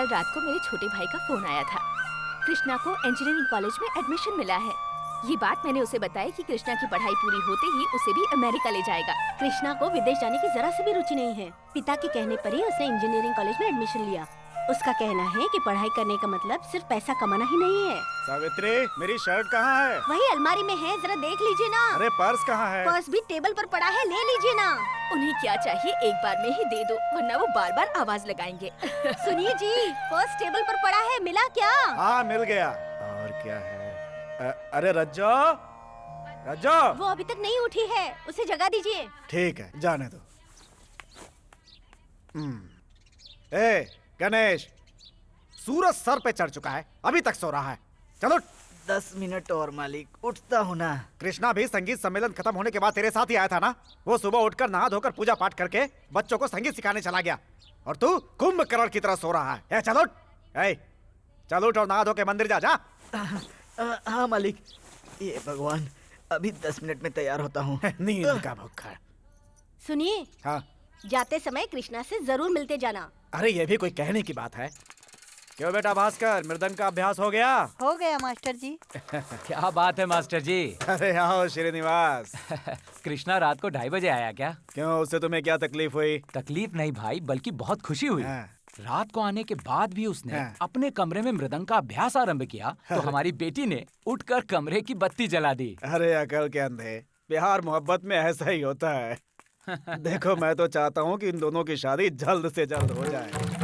कल रात को मेरे छोटे भाई का फोन आया था। कृष्णा को इंजीनियरिंग कॉलेज में एडमिशन मिला है। ये बात मैंने उसे बताई कि कृष्णा की पढ़ाई पूरी होते ही उसे भी अमेरिका ले जाएगा। कृष्णा को विदेश जाने की जरा सी भी रुचि नहीं है। पिता के कहने पर ही उसने इंजीनियरिंग कॉलेज में एडमिशन लिया। उसका कहना है कि पढ़ाई करने का मतलब सिर्फ पैसा कमाना ही नहीं है। सावित्री, मेरी शर्ट कहाँ है? वही अलमारी में है, जरा देख लीजिए ना। अरे पर्स कहाँ है? पर्स भी टेबल पर पड़ा है, ले लीजिए ना। उन्हें क्या चाहिए एक बार में ही दे दो, वरना वो बार बार आवाज लगाएंगे। सुनिए जी, पर्स टेबल पर पड़ा है, मिला क्या? हाँ मिल गया। और क्या है? अरे रज्जो, रज्जो। वो अभी तक नहीं उठी है, उसे जगा दीजिए। ठीक है, जाने दो। ए गणेश, सूरज सर पे चढ़ चुका है, अभी तक सो रहा है। चलो 10 मिनट और मालिक, उठता हूँ ना। कृष्णा भी संगीत सम्मेलन खत्म होने के बाद तेरे साथ ही आया था ना। वो सुबह उठकर नहा धोकर पूजा पाठ करके बच्चों को संगीत सिखाने चला गया, और तू कुंभकर्ण की तरह सो रहा है। चलो चल उठ और नहा धो के मंदिर जा। हाँ मालिक, ये भगवान, अभी 10 मिनट में तैयार होता हूँ। नींद का भूखा। सुनिए, हाँ, जाते समय कृष्णा से जरूर मिलते जाना। अरे ये भी कोई कहने की बात है? क्यों बेटा भास्कर, मृदंग का अभ्यास हो गया? हो गया मास्टर जी। क्या बात है मास्टर जी। अरे आओ श्रीनिवास। कृष्णा रात को 2:30 बजे आया क्या? क्यों, उससे तुम्हें क्या तकलीफ हुई? तकलीफ नहीं भाई, बल्कि बहुत खुशी हुई। हाँ। रात को आने के बाद भी उसने हाँ। अपने कमरे में मृदंग का अभ्यास आरंभ किया, तो हमारी बेटी ने उठकर कमरे की बत्ती जला दी। अरे अकल के अंधे, प्यार मोहब्बत में ऐसा ही होता है। देखो, मैं तो चाहता हूँ कि इन दोनों की शादी जल्द से जल्द हो जाए।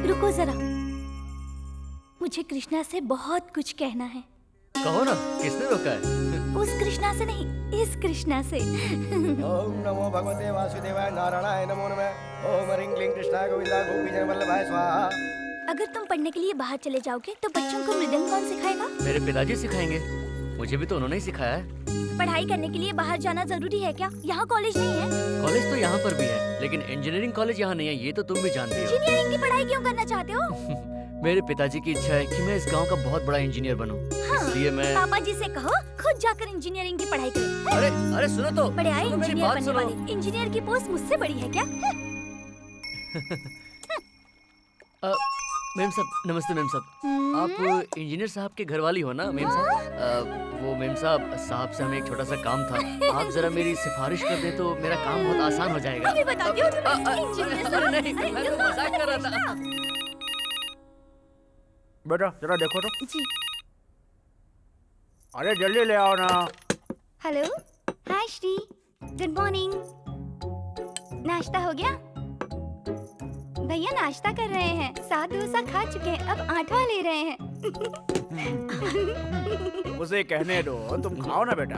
रुको जरा, मुझे कृष्णा से बहुत कुछ कहना है। कहो ना, किसने रोका है? उस कृष्णा से नहीं, इस कृष्णा से। ओम नमो भगवते वासुदेवाय नारायणाय नमो नमः। ओम ह्रीं क्लीं कृष्णाय गोविंदाय गोपीजन वल्लभाय स्वाहा। अगर तुम पढ़ने के लिए बाहर चले जाओगे तो बच्चों को मृदंग कौन सिखाएगा? मेरे पिताजी सिखाएंगे, मुझे भी तो उन्होंने ही सिखाया है। पढ़ाई करने के लिए बाहर जाना जरूरी है क्या? यहाँ कॉलेज नहीं है। कॉलेज तो यहाँ पर भी है, लेकिन इंजीनियरिंग कॉलेज यहाँ नहीं है, ये तो तुम भी जानती हो। इंजीनियरिंग की पढ़ाई क्यों करना चाहते हो? मेरे पिताजी की इच्छा है कि मैं इस गांव का बहुत बड़ा इंजीनियर बनूं, इसलिए मैं। पापा जी से कहो खुद जाकर इंजीनियरिंग की पढ़ाई करें। अरे अरे सुनो तो, बड़े आए सुनो मेरी इंजीनियर बात बनने सुनो। वाले। इंजीनियर की पोस्ट मुझसे बड़ी है क्या? मेम साहब, नमस्ते मेम साहब। आप इंजीनियर साहब के घर वाली हो ना मेम साहब? वो मेम साहब, साहब से हमें एक छोटा सा काम था, आप जरा मेरी सिफारिश कर दे तो मेरा काम बहुत आसान हो जाएगा। अभी बताती हूँ तुम्हें। इंजीनियर साहब, अरे नहीं, मैं तो मजाक कर रहा था। बेटा जरा देखो तो। जी। अरे जल्दी ले आओ ना। हेलो, हाय श्री, गुड मॉर्निंग। नाश्ता हो गया? भैया नाश्ता कर रहे हैं, 7 डोसा खा चुके हैं, अब 8वां ले रहे हैं। उसे कहने दो, तुम खाओ ना बेटा।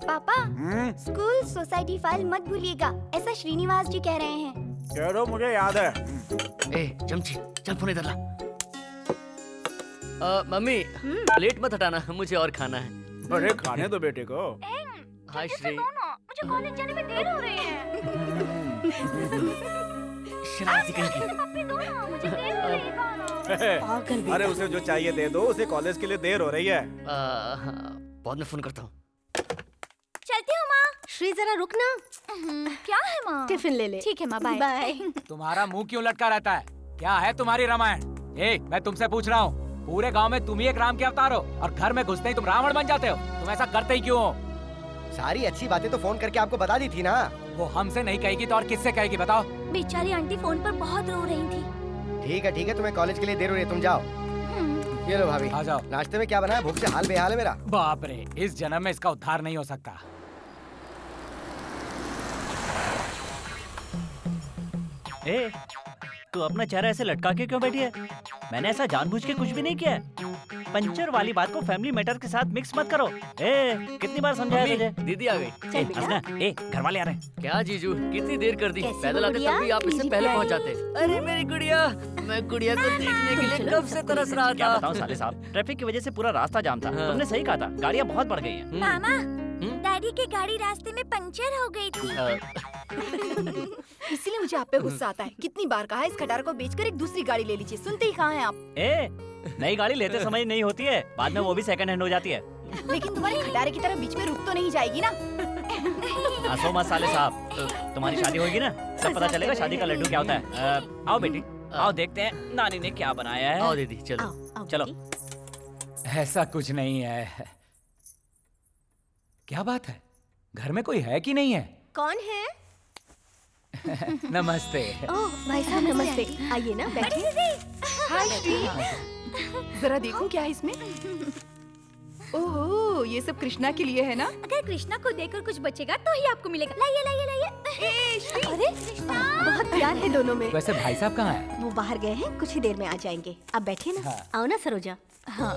पापा, स्कूल सोसाइटी फाइल मत भूलिएगा, ऐसा श्रीनिवास जी कह रहे हैं। कह दो, मुझे याद है। ए चमची, चल फोन इधर ला। मम्मी, प्लेट मत हटाना, मुझे और खाना है। अरे खाने दो बेटे को। हाय श्री, मुझे कॉलेज जाने में देर हो रही है। शरारती कहीं की। मुझे देर हो रही है। पागल बेटा। अरे उसे जो चाहिए दे दो, उसे कॉलेज के लिए देर हो रही है। बाद में फोन करता हूँ। चलती हूँ माँ। श्री जरा रुकना। क्या है माँ? टिफिन ले ले। ठीक है माँ, बाय। बाय। तुम्हारा मुंह क्यों लटका रहता है? क्या है तुम्हारी रामायण? मैं तुमसे पूछ रहा हूँ, पूरे गांव में तुम ही एक राम के अवतार हो, और घर में घुसते ही तुम रावण बन जाते हो। तुम ऐसा करते ही क्यों हो? सारी अच्छी बातें तो फोन करके आपको बता दी थी ना। वो हमसे नहीं कहेगी तो और किससे कहेगी, बताओ? बेचारी आंटी फोन पर बहुत रो रही थी। ठीक है, तुम्हें कॉलेज के लिए देर हो रही है, तुम जाओ। ये लो भाभी, आ जाओ। नाश्ते में क्या बना है? भूख से हाल बेहाल है मेरा। बाप रे, इस जन्म में इसका उद्धार नहीं हो सकता। तू अपना चेहरा ऐसे लटका के क्यों बैठी है? मैंने ऐसा जानबूझ के कुछ भी नहीं किया है। पंचर वाली बात को फैमिली मैटर के साथ मिक्स मत करो। कितनी बार समझाया तुझे? दीदी आ गई। हंसना, घर वाले आ रहे हैं। क्या जीजू, कितनी देर कर दी? कैसी पैदल आते गुड़िया? तब भी आप इससे जी पहले भाई। पहुंच जाते। अरे मेरी गुड़िया, मैं गुड़िया को देखने के लिए कब से तरस रहा क्या था। बताऊं साले साहब, ट्रैफिक की वजह से पूरा रास्ता जाम था। हाँ। तुमने सही कहा था, गाड़ियाँ बहुत बढ़ गई हैं। मामा, डैडी की गाड़ी रास्ते में पंचर हो गई थी। इसीलिए मुझे आप पे गुस्सा आता है। कितनी बार कहा है इस खटारा को बेचकर एक दूसरी गाड़ी ले लीजिए, सुनते ही कहाँ हैं आप? नई गाड़ी लेते समय नहीं होती है, बाद में वो भी सेकंड हैंड हो जाती है। लेकिन तुम्हारे खटारे की तरह बीच में रुक तो नहीं जाएगी ना? हंसो मत साले साहब, तुम्हारी शादी होगी ना, तब पता चलेगा शादी का लड्डू क्या होता है। आओ बेटी, आओ देखते हैं नानी ने क्या बनाया है। आओ दीदी, चलो। आओ चलो। बेटी। ऐसा कुछ नहीं है। क्या बात है, घर में कोई है कि नहीं है? कौन है? नमस्ते। ओह भाई साहब नमस्ते, आइए ना बैठिए। हाय श्री, जरा देखूं क्या है इसमें। ओहो, ये सब कृष्णा के लिए है ना? अगर कृष्णा को देकर कुछ बचेगा तो ही आपको मिलेगा। लाइए लाइए लाइए। अरे बहुत प्यार है दोनों में। वैसे भाई साहब कहाँ हैं? वो बाहर गए हैं, कुछ ही देर में आ जाएंगे। आप बैठिए ना। हाँ। आओ ना सरोजा। हाँ।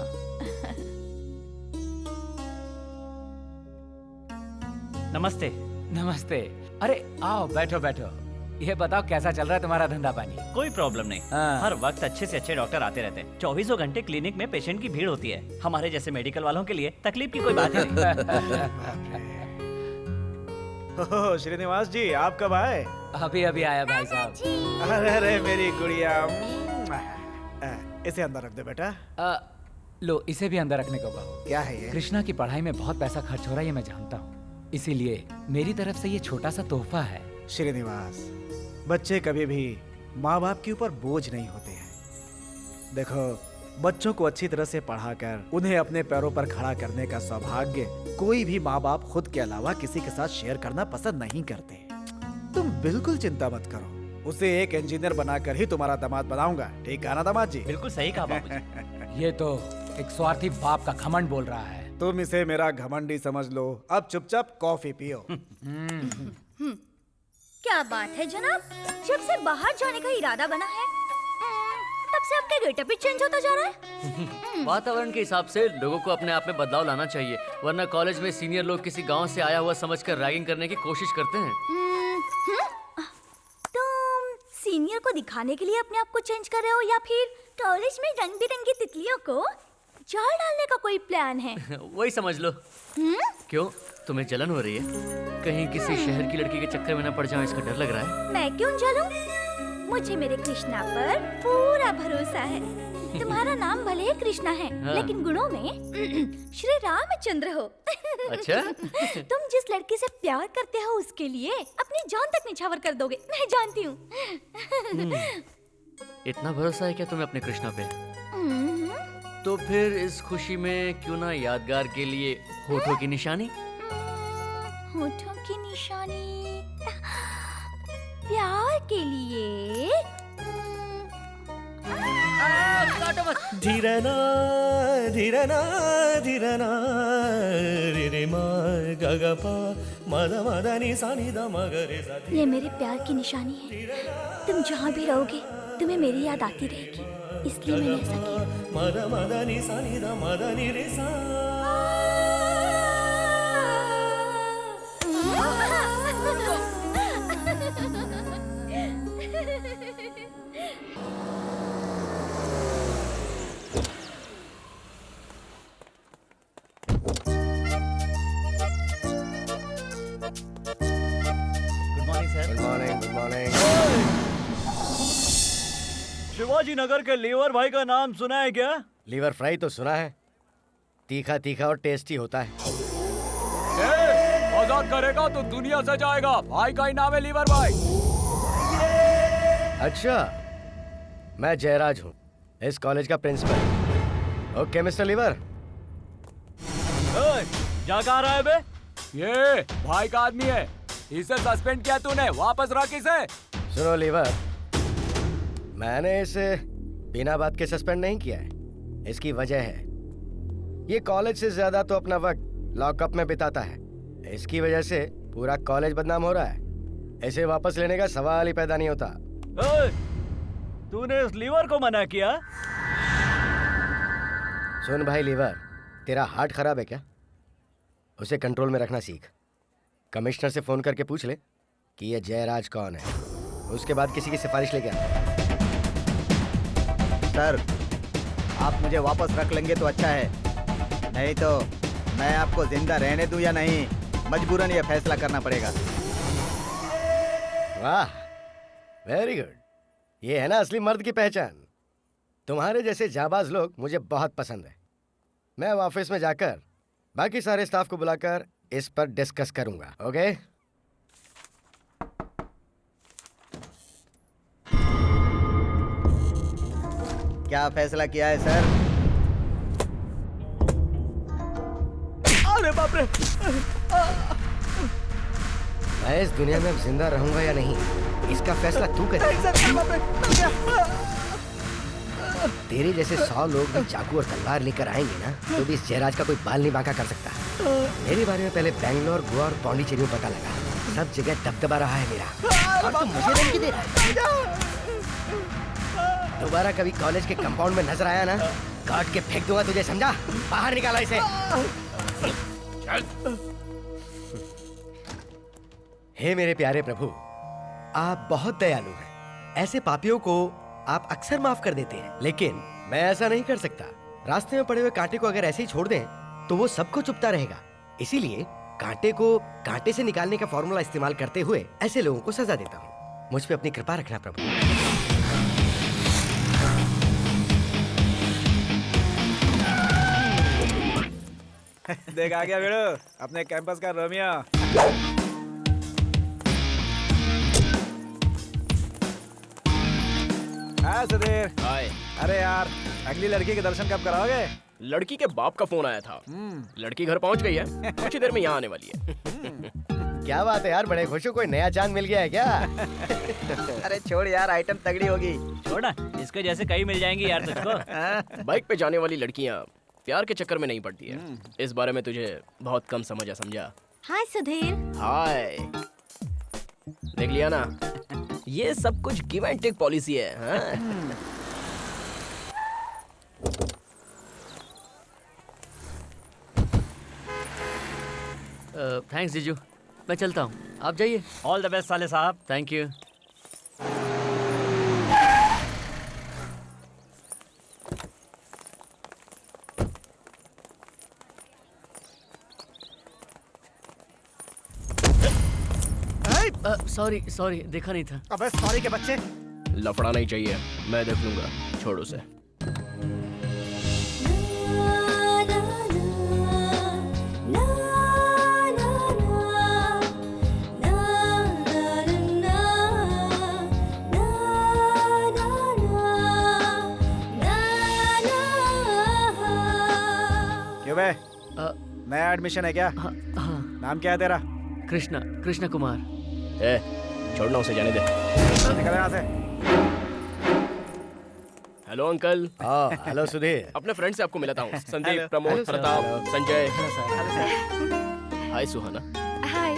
नमस्ते। नमस्ते। अरे आओ, बैठो बैठो। ये बताओ कैसा चल रहा है तुम्हारा धंधा पानी? कोई प्रॉब्लम नहीं। हाँ। हर वक्त अच्छे से अच्छे डॉक्टर आते रहते हैं। 24 घंटे क्लिनिक में पेशेंट की भीड़ होती है। हमारे जैसे मेडिकल वालों के लिए तकलीफ की कोई बात ही नहीं। ओह, श्रीनिवास जी, आप कब आए? अभी अभी आया भाई साहब। अरे अरे मेरी गुड़िया, इसे अंदर रख दे बेटा। लो, इसे भी अंदर रखने को कहो। क्या है ये? कृष्णा की पढ़ाई में बहुत पैसा खर्च हो रहा है, ये मैं जानता हूँ। इसीलिए मेरी तरफ से ये छोटा सा तोहफा है। श्रीनिवास, बच्चे कभी भी माँ बाप के ऊपर बोझ नहीं होते हैं। देखो, बच्चों को अच्छी तरह से पढ़ाकर उन्हें अपने पैरों पर खड़ा करने का सौभाग्य कोई भी माँ बाप खुद के अलावा किसी के साथ शेयर करना पसंद नहीं करते। तुम बिल्कुल चिंता मत करो, उसे एक इंजीनियर बनाकर ही तुम्हारा दामाद बनाऊंगा। ठीक है ना दामाद जी? बिल्कुल सही कहा बाबूजी। ये तो एक स्वार्थी बाप का घमंड बोल रहा है। तुम इसे मेरा घमंडी समझ लो। अब चुपचाप कॉफी पियो। क्या बात है जनाब, जब से बाहर जाने का इरादा बना है तब से आपका गेटअप ही चेंज होता जा रहा है। वातावरण के हिसाब से लोगों को अपने आप में बदलाव लाना चाहिए, वरना कॉलेज में सीनियर लोग किसी गांव से आया हुआ समझकर रैगिंग करने की कोशिश करते हैं। तुम सीनियर को दिखाने के लिए अपने आप को चेंज कर रहे हो या फिर कॉलेज में रंग बिरंगी तितलियों को जाल डालने का कोई प्लान है? वही समझ लो। क्यों, तुम्हें जलन हो रही है? कहीं किसी शहर की लड़की के चक्कर में न पड़ जाओ, इसका डर लग रहा है? मैं क्यों जलूं? मुझे मेरे कृष्णा पर पूरा भरोसा है। तुम्हारा नाम भले ही कृष्णा है, हाँ। लेकिन गुणों में श्री रामचंद्र हो। अच्छा? तुम जिस लड़की से प्यार करते हो उसके लिए अपनी जान तक निछावर कर दोगे, मैं जानती हूँ। इतना भरोसा है क्या तुम्हें अपने कृष्णा पे? तो फिर इस खुशी में क्यों ना यादगार के लिए होठों की निशानी? होठों की निशानी प्यार के लिए। धीरना धीरना धीरना रे रे मा ग ग पा मद मद नि सा नि द म ग रे सा। ये मेरे प्यार की निशानी है। तुम जहाँ भी रहोगे तुम्हें मेरी याद आती रहेगी, इसलिए मैंने ऐसा किया। मद मद नि सा नि द मद नि रे सा। Good morning sir. Good morning, good morning. Shivaji Nagar के लीवर भाई का नाम सुना है क्या? लीवर फ्राई तो सुना है, तीखा तीखा और टेस्टी होता है। आजाद करेगा तो दुनिया से जाएगा। भाई का ही नाम है लीवर भाई। अच्छा, मैं जयराज हूँ, इस कॉलेज का प्रिंसिपल। Okay mister liver. जा कहाँ रहा है बे? ये भाई का आदमी है, इसे सस्पेंड किया तूने, वापस रख इसे। सुनो लीवर, मैंने इसे बिना बात के सस्पेंड नहीं किया है। इसकी वजह है, ये कॉलेज से ज्यादा तो अपना वक्त लॉकअप में बिताता है। इसकी वजह से पूरा कॉलेज बदनाम हो रहा है। इसे वापस लेने का सवाल ही पैदा नहीं होता। तूने उस लीवर को मना किया? सुन भाई लीवर, तेरा हार्ट खराब है क्या? उसे कंट्रोल में रखना सीख। कमिश्नर से फोन करके पूछ ले कि ये जयराज कौन है, उसके बाद किसी की सिफारिश लेके आ। सर, आप मुझे वापस रख लेंगे तो अच्छा है, नहीं तो मैं आपको जिंदा रहने दूं या नहीं, मजबूरन ये फैसला करना पड़ेगा। वाह, वेरी गुड। ये है ना असली मर्द की पहचान। तुम्हारे जैसे जाबाज लोग मुझे बहुत पसंद है। मैं ऑफिस में जाकर बाकी सारे स्टाफ को बुलाकर इस पर डिस्कस करूंगा। ओके? क्या फैसला किया है सर? अरे बाप रे! मैं इस दुनिया में अब जिंदा रहूंगा या नहीं, इसका फैसला तू करेगा। तेरे जैसे 100 लोग भी चाकू और तलवार लेकर आएंगे ना, तो भी इस जयराज का कोई बाल नहीं बांका कर सकता। मेरे बारे में पहले बैंगलोर, गोवा और पौंडीचेरी में पता लगा। सब जगह दबदबा रहा है मेरा, और तुम मुझे धमकी दे रहा है। दोबारा कभी कॉलेज के कंपाउंड में नजर आया ना, काट के फेंक दूंगा तुझे, समझा? बाहर निकालो इसे। हे मेरे प्यारे प्रभु, आप बहुत दयालु हैं। ऐसे पापियों को आप अक्सर माफ कर देते हैं, लेकिन मैं ऐसा नहीं कर सकता। रास्ते में पड़े हुए कांटे को अगर ऐसे ही छोड़ दें तो वो सबको चुभता रहेगा। इसीलिए कांटे को कांटे से निकालने का फॉर्मूला इस्तेमाल करते हुए ऐसे लोगों को सजा देता हूँ। मुझ पे अपनी कृपा रखना प्रभु। देख आ गया बेड़ो, अपने कैंपस का रोमियो। हाँ सुधीर। हाय। अरे यार, अगली लड़की के दर्शन कब कराओगे? लड़की के बाप का फोन आया था। लड़की घर पहुंच गई है, कुछ ही देर में यहाँ आने वाली है। क्या बात है यार, बड़े खुश हो। कोई नया चांद मिल गया है क्या? अरे छोड़ यार, आइटम तगड़ी होगी। छोड़ ना, इसके जैसे कई मिल जाएंगी यार तुझको। बाइक पे जाने वाली लड़कियाँ प्यार के चक्कर में नहीं पड़ती है। इस बारे में तुझे बहुत कम समझा। हाय सुधीर। हाय। देख लिया ना, ये सब कुछ गिव एंड टेक पॉलिसी है। हाँ? थैंक्स जीजू, मैं चलता हूँ, आप जाइए। ऑल द बेस्ट साले साहब। Thank you. सॉरी, देखा नहीं था। अबे सॉरी के बच्चे। लफड़ा नहीं चाहिए, मैं देख लूंगा, छोड़ उसे। क्यों बे? नया एडमिशन है क्या? हाँ। नाम क्या है तेरा? कृष्णा कुमार। छोड़ना उसे, जाने दे। निकल यहाँ से। Hello uncle. हेलो सुधीर। अपने फ्रेंड से आपको मिलाता हूँ। संदीप, प्रमोद, प्रताप, संजय। हाय सुहाना। हाय।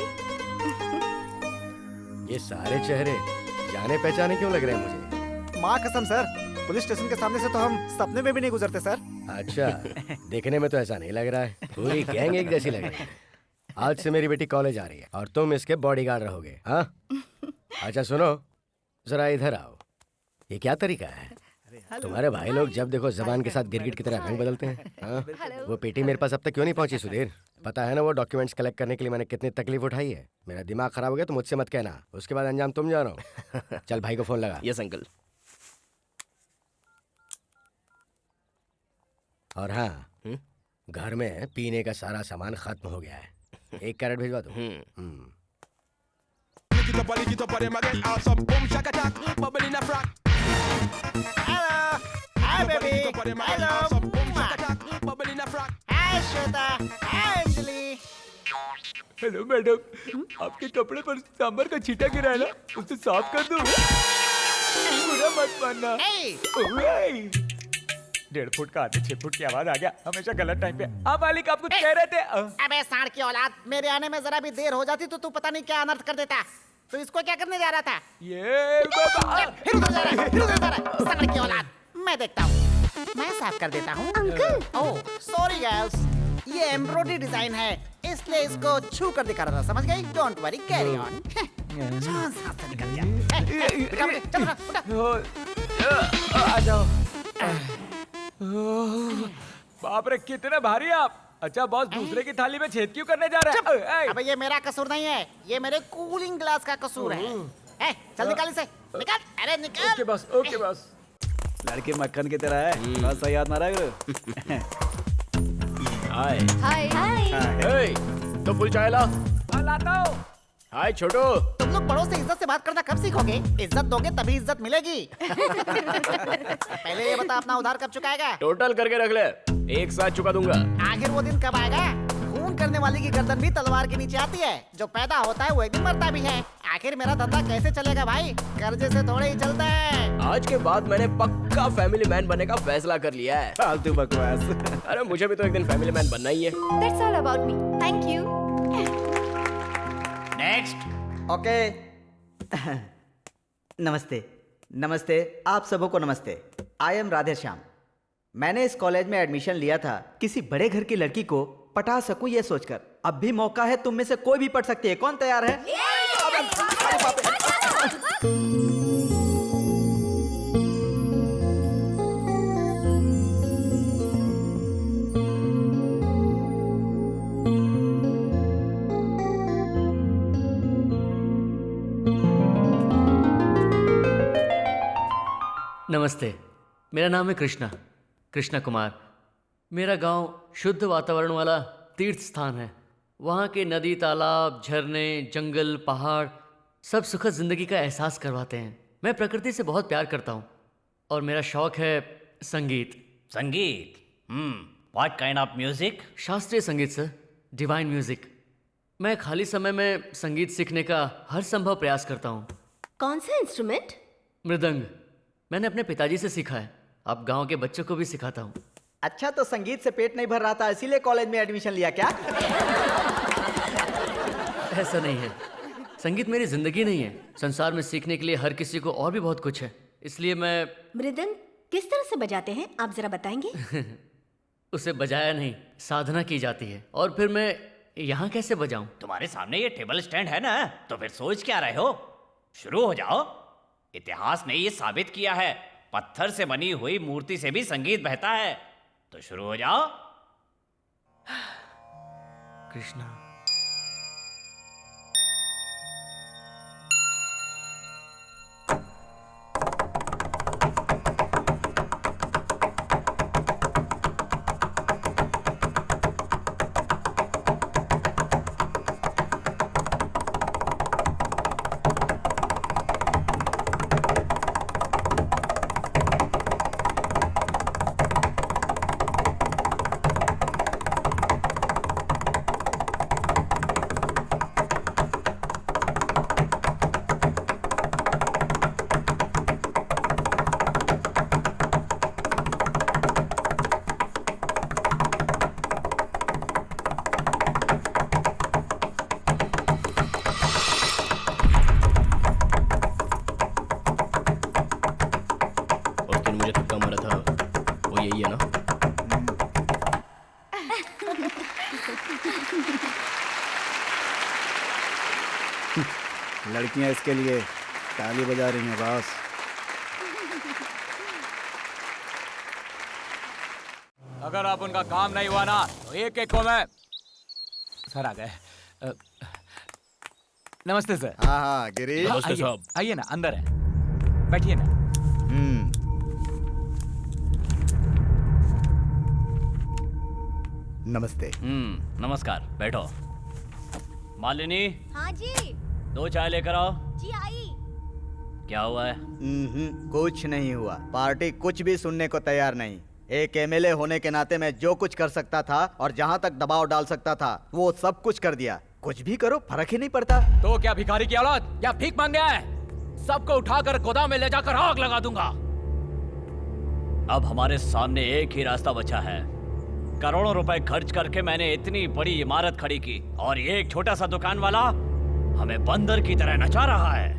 ये सारे चेहरे जाने पहचाने क्यों लग रहे हैं मुझे? माँ कसम सर, पुलिस स्टेशन के सामने से तो हम सपने में भी नहीं गुजरते सर। अच्छा, देखने में तो ऐसा नहीं लग रहा है। पूरी गैंग एक जैसी लग रही है। आज से मेरी बेटी कॉलेज आ रही है और तुम इसके बॉडीगार्ड रहोगे। हाँ? अच्छा सुनो, जरा इधर आओ। ये क्या तरीका है? तुम्हारे भाई लोग जब देखो जबान के साथ गिरगिट की तरह रंग बदलते हैं। हाँ? वो पेटी मेरे पास अब तक क्यों नहीं पहुंची सुधीर? पता है ना वो डॉक्यूमेंट्स कलेक्ट करने के लिए मैंने कितनी तकलीफ उठाई है। मेरा दिमाग खराब हो गया तो मुझसे मत कहना, उसके बाद अंजाम तुम जानो। चल भाई को फोन लगा। Yes uncle. और हाँ, घर में पीने का सारा सामान खत्म हो गया है। 1 कैरेट भिजवा दो। Hi baby. हेलो। हाय श्वेता। हाय अंजलि। हेलो मैडम, आपके कपड़े पर सांभर का छींटा गिरा है ना, उसे साफ कर दूं? बुरा मत मानना। 1.5 फुट का आदमी 6 फुट की आवाज आ गया, हमेशा गलत टाइम पे। आप मालिक, आप कुछ कह रहे थे? अबे साढ़ की औलाद, मेरे आने में जरा भी देर हो जाती तो तू पता नहीं क्या अनर्थ कर देता। तो इसको क्या करने जा रहा था? ये फिर उधर जा रहा है, फिर उधर जा रहा है। सांड की औलाद। मैं देखता हूँ, मैं साफ कर देता हूँ। अंकल। ओह सॉरी गर्ल्स, ये एम्ब्रॉयडरी डिजाइन है, इसलिए इसको छू कर दिखा रहा था, समझ गई? Don't worry, carry on. जान सांस से निकल गया। चल उठा। आ जाओ। बाप रे कितने भारी आप। अच्छा बॉस दूसरे की थाली में छेद क्यों करने जा रहे हैं? अबे ये मेरा कसूर नहीं है, ये मेरे कूलिंग ग्लास का कसूर है। चल निकाल इसे, निकाल। अरे निकाल। Okay boss, okay boss. लड़की मक्खन की तरह है, बस सही याद मारा करो। हाय हाय हाय। ए, तो फुल चाय ला। लाता हूँ। हाय छोटू। तुम लोग बड़ों से इज्जत से बात करना कब सीखोगे? इज्जत दोगे तभी इज्जत मिलेगी। पहले ये बता अपना उधार कब चुकाएगा? टोटल करके रख ले, एक साथ चुका दूंगा। आखिर वो दिन कब आएगा? खून करने वाली की गर्दन भी तलवार के नीचे आती है, जो पैदा होता है वो एक दिन मरता भी है। आखिर मेरा धंधा कैसे चलेगा भाई? कर्जे से थोड़े ही चलता है। आज के बाद मैंने पक्का फैमिली मैन बनने का फैसला कर लिया है। फालतू बकवास। अरे मुझे भी तो एक दिन फैमिली मैन बनना ही है। That's all about me. Thank you. Next. Okay. नमस्ते नमस्ते, आप सबों को नमस्ते। I am Radhe Shyam. मैंने इस कॉलेज में एडमिशन लिया था किसी बड़े घर की लड़की को पटा सकूं ये सोचकर। अब भी मौका है, तुम में से कोई भी पढ़ सकती है। कौन तैयार है? नमस्ते, मेरा नाम है कृष्णा कुमार। मेरा गांव शुद्ध वातावरण वाला तीर्थ स्थान है। वहाँ के नदी, तालाब, झरने, जंगल, पहाड़ सब सुखद जिंदगी का एहसास करवाते हैं। मैं प्रकृति से बहुत प्यार करता हूँ और मेरा शौक है संगीत। संगीत? What kind of music? शास्त्रीय संगीत सर, डिवाइन म्यूजिक। मैं खाली समय में संगीत सीखने का हर संभव प्रयास करता हूँ। कौन सा इंस्ट्रूमेंट? मृदंग। मैंने अपने पिताजी से सीखा है, अब गांव के बच्चों को भी सिखाता हूँ। अच्छा, तो संगीत से पेट नहीं भर रहा था इसीलिए कॉलेज में एडमिशन लिया क्या? ऐसा नहीं है, संगीत मेरी जिंदगी नहीं है। संसार में सीखने के लिए हर किसी को और भी बहुत कुछ है, इसलिए मैं। मृदंग किस तरह से बजाते हैं, आप जरा बताएंगे? उसे बजाया नहीं, साधना की जाती है। और फिर मैं यहाँ कैसे बजाऊं? तुम्हारे सामने ये टेबल स्टैंड है ना, तो फिर सोच क्या रहे हो? शुरू हो जाओ। इतिहास ने ये साबित किया है, पत्थर से बनी हुई मूर्ति से भी संगीत बहता है। तो शुरू हो जाओ। कृष्णा। लड़कियां इसके लिए ताली बजा रही हैं बॉस। अगर आप उनका काम नहीं हुआ ना तो एक एक को मैं। सर आ गए। नमस्ते सर। हाँ हाँ गिरीश। नमस्ते साहब। आइए ना, अंदर है, बैठिए ना। नमस्ते। नमस्कार, बैठो। मालिनी, हाँ जी। 2 चाय लेकर आओ। जी आई। क्या हुआ है? कुछ नहीं हुआ। पार्टी कुछ भी सुनने को तैयार नहीं। एक एमएलए होने के नाते मैं जो कुछ कर सकता था और जहाँ तक दबाव डाल सकता था वो सब कुछ कर दिया। कुछ भी करो, फर्क ही नहीं पड़ता। तो क्या भिखारी की औलाद या भीख मांग गया है? सबको उठाकर गोदाम में ले जाकर आग लगा दूंगा। अब हमारे सामने एक ही रास्ता बचा है। करोड़ों रुपए खर्च करके मैंने इतनी बड़ी इमारत खड़ी की और ये एक छोटा सा दुकान वाला हमें बंदर की तरह नचा रहा है।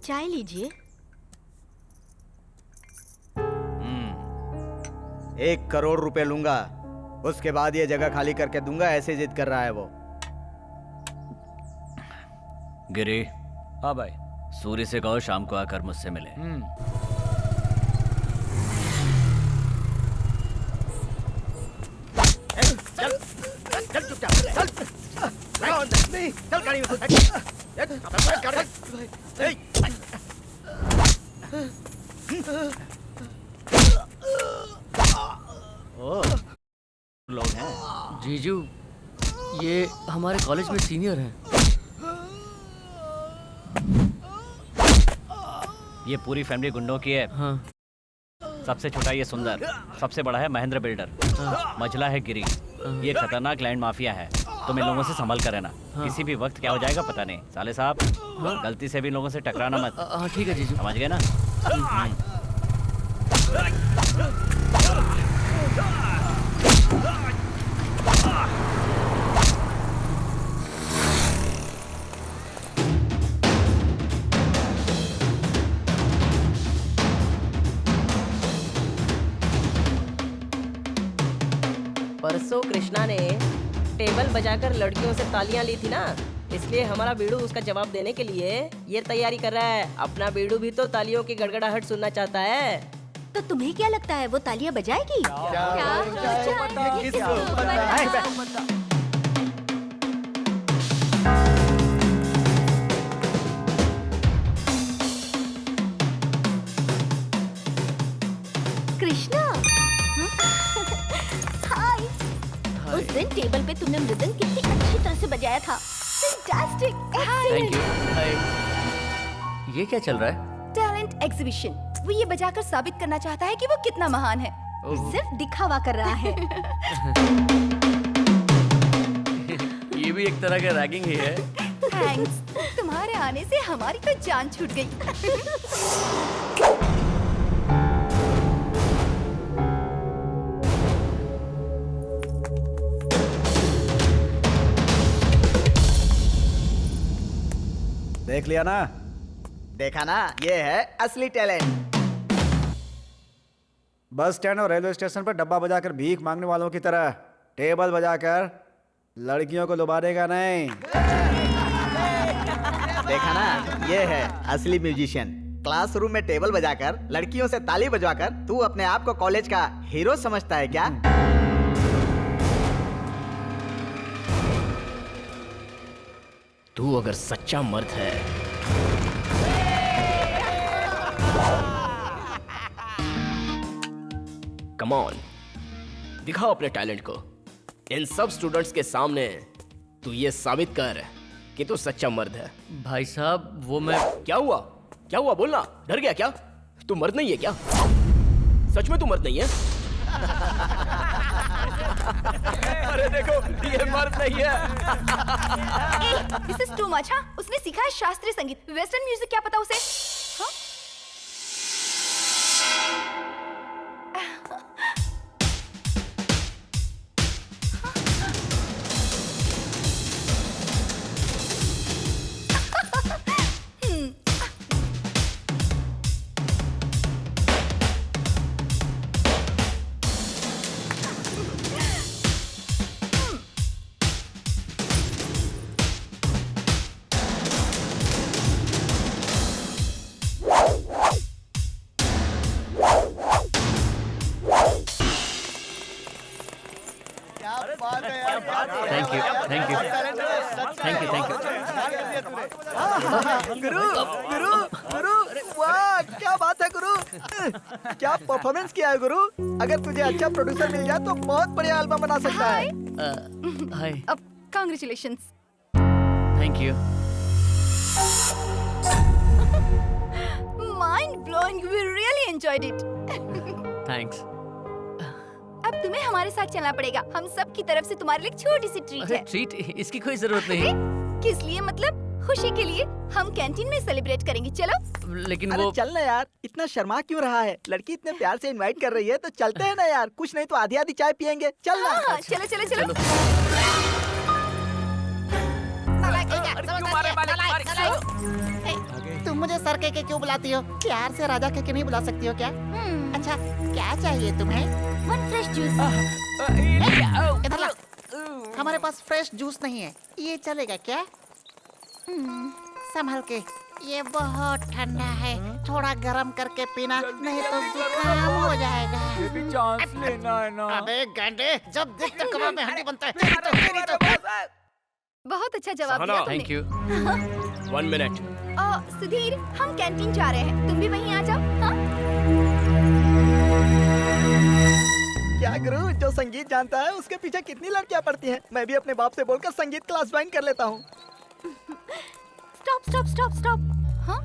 चाय लीजिए। 1 करोड़ रुपए लूंगा, उसके बाद ये जगह खाली करके दूंगा, ऐसे जिद कर रहा है वो। गिरी, हाँ भाई। सूर्य से कहो शाम को आकर मुझसे मिले। चल चल चुपचाप चल। नहीं चल गाड़ी में लोग हैं। जीजू, ये हमारे कॉलेज में सीनियर हैं। ये पूरी फैमिली गुंडों की है। हाँ। सबसे छोटा ये सुंदर, सबसे बड़ा है महेंद्र बिल्डर, मझला है गिरी। ये खतरनाक लैंड माफिया है। तुम इन लोगों से संभल कर रहना। किसी भी वक्त क्या हो जाएगा पता नहीं। साले साहब, गलती से भी इन लोगों से टकराना मत। हाँ ठीक है जीजू। समझ गए ना? परसों कृष्णा ने टेबल बजाकर लड़कियों से तालियां ली थी ना, इसलिए हमारा बीड़ू उसका जवाब देने के लिए ये तैयारी कर रहा है। अपना बीड़ू भी तो तालियों की गड़गड़ाहट सुनना चाहता है। तो तुम्हें क्या लगता है वो तालियां बजाएगी? कृष्णा, हाय। उस दिन टेबल पे तुमने मृदंग कितनी अच्छी तरह से बजाया था। Fantastic, thank you. हाय। ये क्या चल रहा है? Talent exhibition. वो ये बजाकर साबित करना चाहता है कि वो कितना महान है। सिर्फ दिखावा कर रहा है। ये भी एक तरह का रैगिंग ही है। थैंक्स, तुम्हारे आने से हमारी तो जान छूट गई। देख लिया ना? देखा ना, ये है असली टैलेंट। बस स्टैंड और रेलवे स्टेशन पर डब्बा बजाकर भीख मांगने वालों की तरह टेबल बजाकर लड़कियों को लुभाएगा नहीं। देखा ना, ये है असली म्यूजिशियन। क्लासरूम में टेबल बजाकर लड़कियों से ताली बजवाकर तू अपने आप को कॉलेज का हीरो समझता है क्या? तू अगर सच्चा मर्द है कम ऑन, दिखाओ अपने टैलेंट को। इन सब स्टूडेंट्स के सामने तू ये साबित कर कि तू सच्चा मर्द है। भाई साहब, वो मैं... क्या हुआ? क्या हुआ? बोलना। डर गया क्या? तू मर्द नहीं है क्या? सच में तू मर्द नहीं है? अरे देखो, ये मर्द नहीं है। This is too much. हाँ, उसने सीखा है शास्त्रीय संगीत, वेस्टर्न म्यूजिक क्या पता उसे। हाँ? Thank you, thank you, thank you, thank you. गुरु, गुरु, गुरु, वाह, क्या बात है गुरु। क्या परफॉर्मेंस किया है गुरु। अगर तुझे अच्छा प्रोड्यूसर मिल जाए तो बहुत बढ़िया एल्बम बना सकता है। हाय। Congratulations. Thank you. Mind blowing. We really enjoyed it. Thanks. अब तुम्हें हमारे साथ चलना पड़ेगा। हम सब की तरफ से तुम्हारे लिए छोटी सी ट्रीट अरे है। ट्रीट, इसकी कोई जरूरत नहीं। किस लिए? मतलब खुशी के लिए। हम कैंटीन में सेलिब्रेट करेंगे। चलो। लेकिन अरे वो... चल ना यार, इतना शर्मा क्यों रहा है? लड़की इतने प्यार से इनवाइट कर रही है तो चलते हैं ना यार। कुछ नहीं तो आधी आधी चाय पियेंगे। चल ना। हाँ, चलो चलो चलो। क्यों मारे मालिक? मुझे सर कह के क्यों बुलाती हो? प्यार से राजा कह के नहीं बुला सकती हो क्या? अच्छा क्या चाहिए तुम्हें? One fresh juice. इधर ला। हमारे पास फ्रेश जूस नहीं है, ये चलेगा क्या? संभल के, ये बहुत ठंडा है, थोड़ा गर्म करके पीना, नहीं तो जुकाम हो जाएगा। ये भी चांस लेना है ना। अबे गांडे, जब देखते कमर में हड्डी बनता है। तेरी तो। बहुत अच्छा जवाब दिया तुमने। Thank you. 1 मिनट। सुधीर, हम कैंटीन जा रहे हैं, तुम भी वहीं आ जाओ। हाँ? क्या करूं, जो संगीत जानता है उसके पीछे कितनी लड़कियां पड़ती हैं। मैं भी अपने बाप से बोलकर संगीत क्लास ज्वाइन कर लेता हूँ। Stop stop stop stop. हाँ?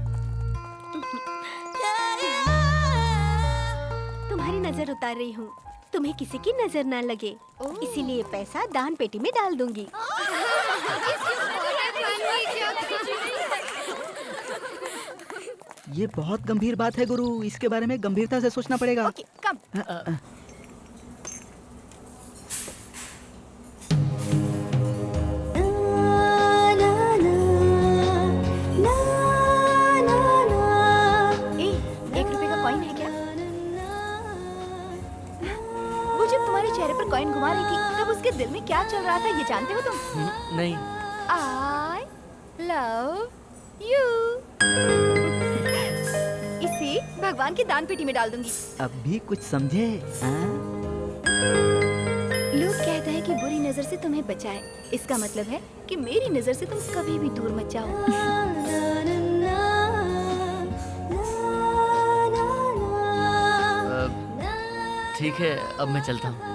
तुम्हारी नजर उतार रही हूँ, तुम्हें किसी की नजर ना लगे, इसीलिए पैसा दान पेटी में डाल दूंगी। ये बहुत गंभीर बात है गुरु, इसके बारे में गंभीरता से सोचना पड़ेगा। ओके, कम। कॉइन घुमा रही थी तब उसके दिल में क्या चल रहा था ये जानते हो तुम? नहीं। I love you। इसे भगवान की दान पेटी में डाल दूंगी। अब भी कुछ समझे? लोग कहते हैं कि बुरी नजर से तुम्हें बचाए, इसका मतलब है कि मेरी नजर से तुम कभी भी दूर मत जाओ। ठीक है, अब मैं चलता हूँ।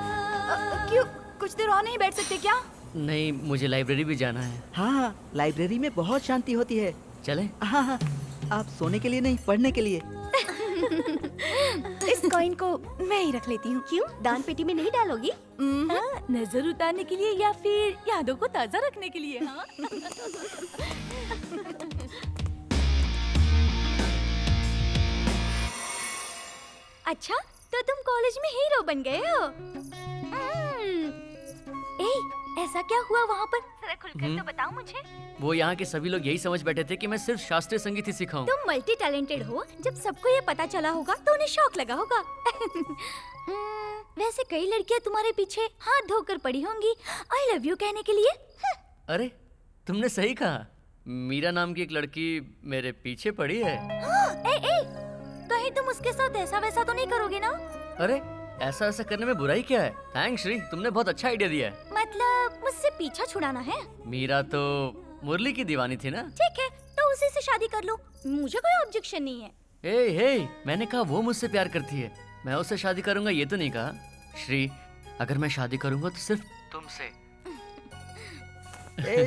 क्यों, कुछ देर और नहीं बैठ सकते क्या? नहीं, मुझे लाइब्रेरी भी जाना है। हाँ, लाइब्रेरी में बहुत शांति होती है। चलें? हाँ हाँ, आप सोने के लिए नहीं, पढ़ने के लिए। इस कॉइन को मैं ही रख लेती हूँ। क्यों, दान पेटी में नहीं डालोगी? नजर उतारने के लिए या फिर यादों को ताजा रखने के लिए? हाँ? अच्छा, तो तुम कॉलेज में हीरो बन गए हो। ऐसा क्या हुआ वहाँ पर? जरा खुलकर तो बताओ मुझे। वो यहाँ के सभी लोग यही समझ बैठे थे कि मैं सिर्फ शास्त्रीय संगीत ही सिखाऊं। तुम मल्टी टैलेंटेड हो, जब सबको ये पता चला होगा तो उन्हें शौक लगा होगा। वैसे कई लड़कियाँ तुम्हारे पीछे हाथ धोकर पड़ी होंगी आई लव यू कहने के लिए। अरे, तुमने सही कहा। मीरा नाम की एक लड़की मेरे पीछे पड़ी है। कहीं तुम उसके साथ ऐसा वैसा तो नहीं करोगे ना? अरे, ऐसा ऐसा करने में बुराई क्या है? थैंक्स श्री, तुमने बहुत अच्छा आइडिया दिया है। मतलब मुझसे पीछा छुड़ाना है? मीरा तो मुरली की दीवानी थी ना? ठीक है, तो उसी से शादी कर लो, मुझे कोई ऑब्जेक्शन नहीं है। हे, मैंने कहा वो मुझसे प्यार करती है, मैं उससे शादी करूंगा ये तो नहीं कहा। श्री, अगर मैं शादी करूंगा तो सिर्फ तुमसे।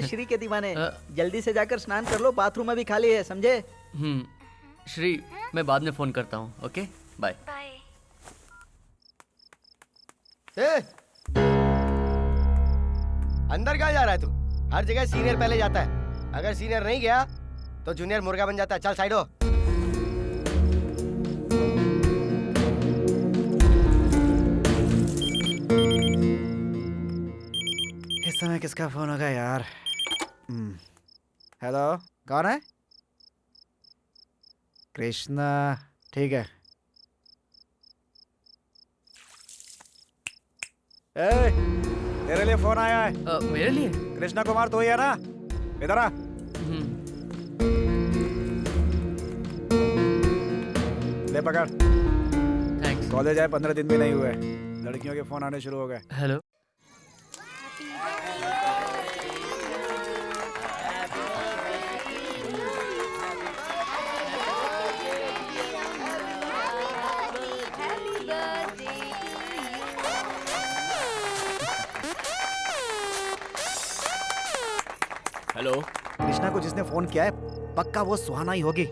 श्री के दीवाने, जल्दी से जाकर स्नान कर लो, बाथरूम अभी खाली है, समझे? श्री, मैं बाद में फोन करता हूँ। Okay, bye. अंदर कहाँ जा रहा है तू? हर जगह सीनियर पहले जाता है, अगर सीनियर नहीं गया तो जूनियर मुर्गा बन जाता है। चल साइड हो। इस समय किसका फोन होगा यार? हेलो, कौन है? कृष्णा, ठीक है। तेरे लिए फोन आया है। मेरे लिए? कृष्णा कुमार तो ही है ना? इधर आ। ले पकड़। थैंक्स। कॉलेज आए 15 दिन भी नहीं हुए, लड़कियों के फोन आने शुरू हो गए। हेलो। हेलो। कृष्णा को जिसने फोन किया है पक्का वो सुहाना ही होगी।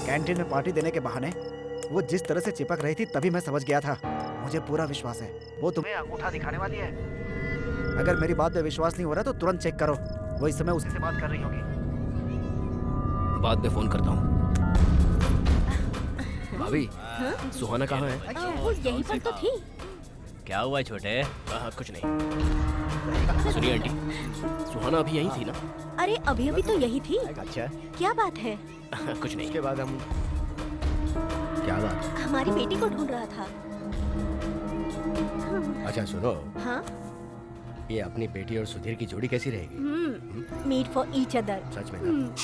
कैंटीन में पार्टी देने के बहाने वो जिस तरह से चिपक रही थी तभी मैं समझ गया था। मुझे पूरा विश्वास है वो तुम्हें अंगूठा दिखाने वाली है। अगर मेरी बात पे विश्वास नहीं हो रहा तो तुरंत चेक करो, वो इस समय उसी से बात कर रही होगी। बाद में फोन करता हूँ। भाभी, सुहाना कहाँ है? वो यहीं पर तो थी। क्या हुआ छोटे? हाँ कुछ नहीं। सुनिए आंटी, सुहाना अभी यहीं थी ना? अरे अभी अभी तो यही थी। अच्छा क्या बात है? कुछ नहीं। उसके बाद हम क्या बात? हमारी बेटी को ढूंढ रहा था। अच्छा सुनो, हाँ? ये अपनी बेटी और सुधीर की जोड़ी कैसी रहेगी? Made for each other. सच में ना?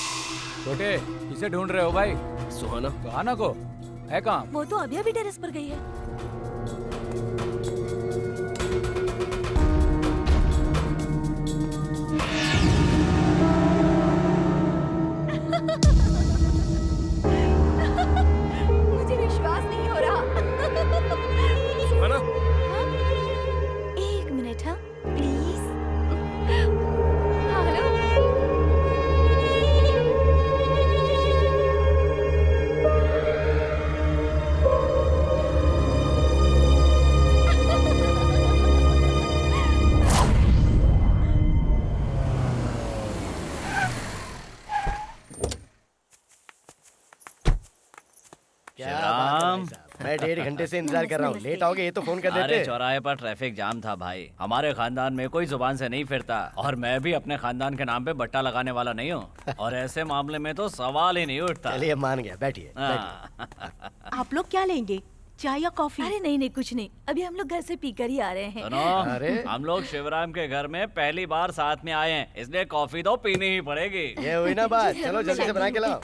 छोटे, किसे ढूंढ रहे हो भाई? सुहाना। सुहाना को? है कहाँ? वो तो अभी अभी टेरेस पर गई है। मुझे विश्वास नहीं हो रहा। सुहाना। एक मिनट, हाँ प्लीज। हाँ हेलो। क्या बात है शिवराम। भाई साहब। मैं 1.5 घंटे से इंतजार कर रहा हूँ। लेट आओगे ये तो फोन कर अरे देते। चौराहे पर ट्रैफिक जाम था भाई। हमारे खानदान में कोई जुबान से नहीं फिरता और मैं भी अपने खानदान के नाम पे बट्टा लगाने वाला नहीं हूँ और ऐसे मामले में तो सवाल ही नहीं उठता। चलिए मान गया, बैठिए। हाँ। आप लोग क्या लेंगे, चाय या कॉफी? अरे नहीं नहीं कुछ नहीं, अभी हम लोग घर से पीकर ही आ रहे हैं। सुनो, अरे। हम लोग शिवराम के घर में पहली बार साथ में आए हैं, इसलिए कॉफी तो पीनी ही पड़ेगी। ये हुई ना बात। चलो जल्दी से बना के लाओ।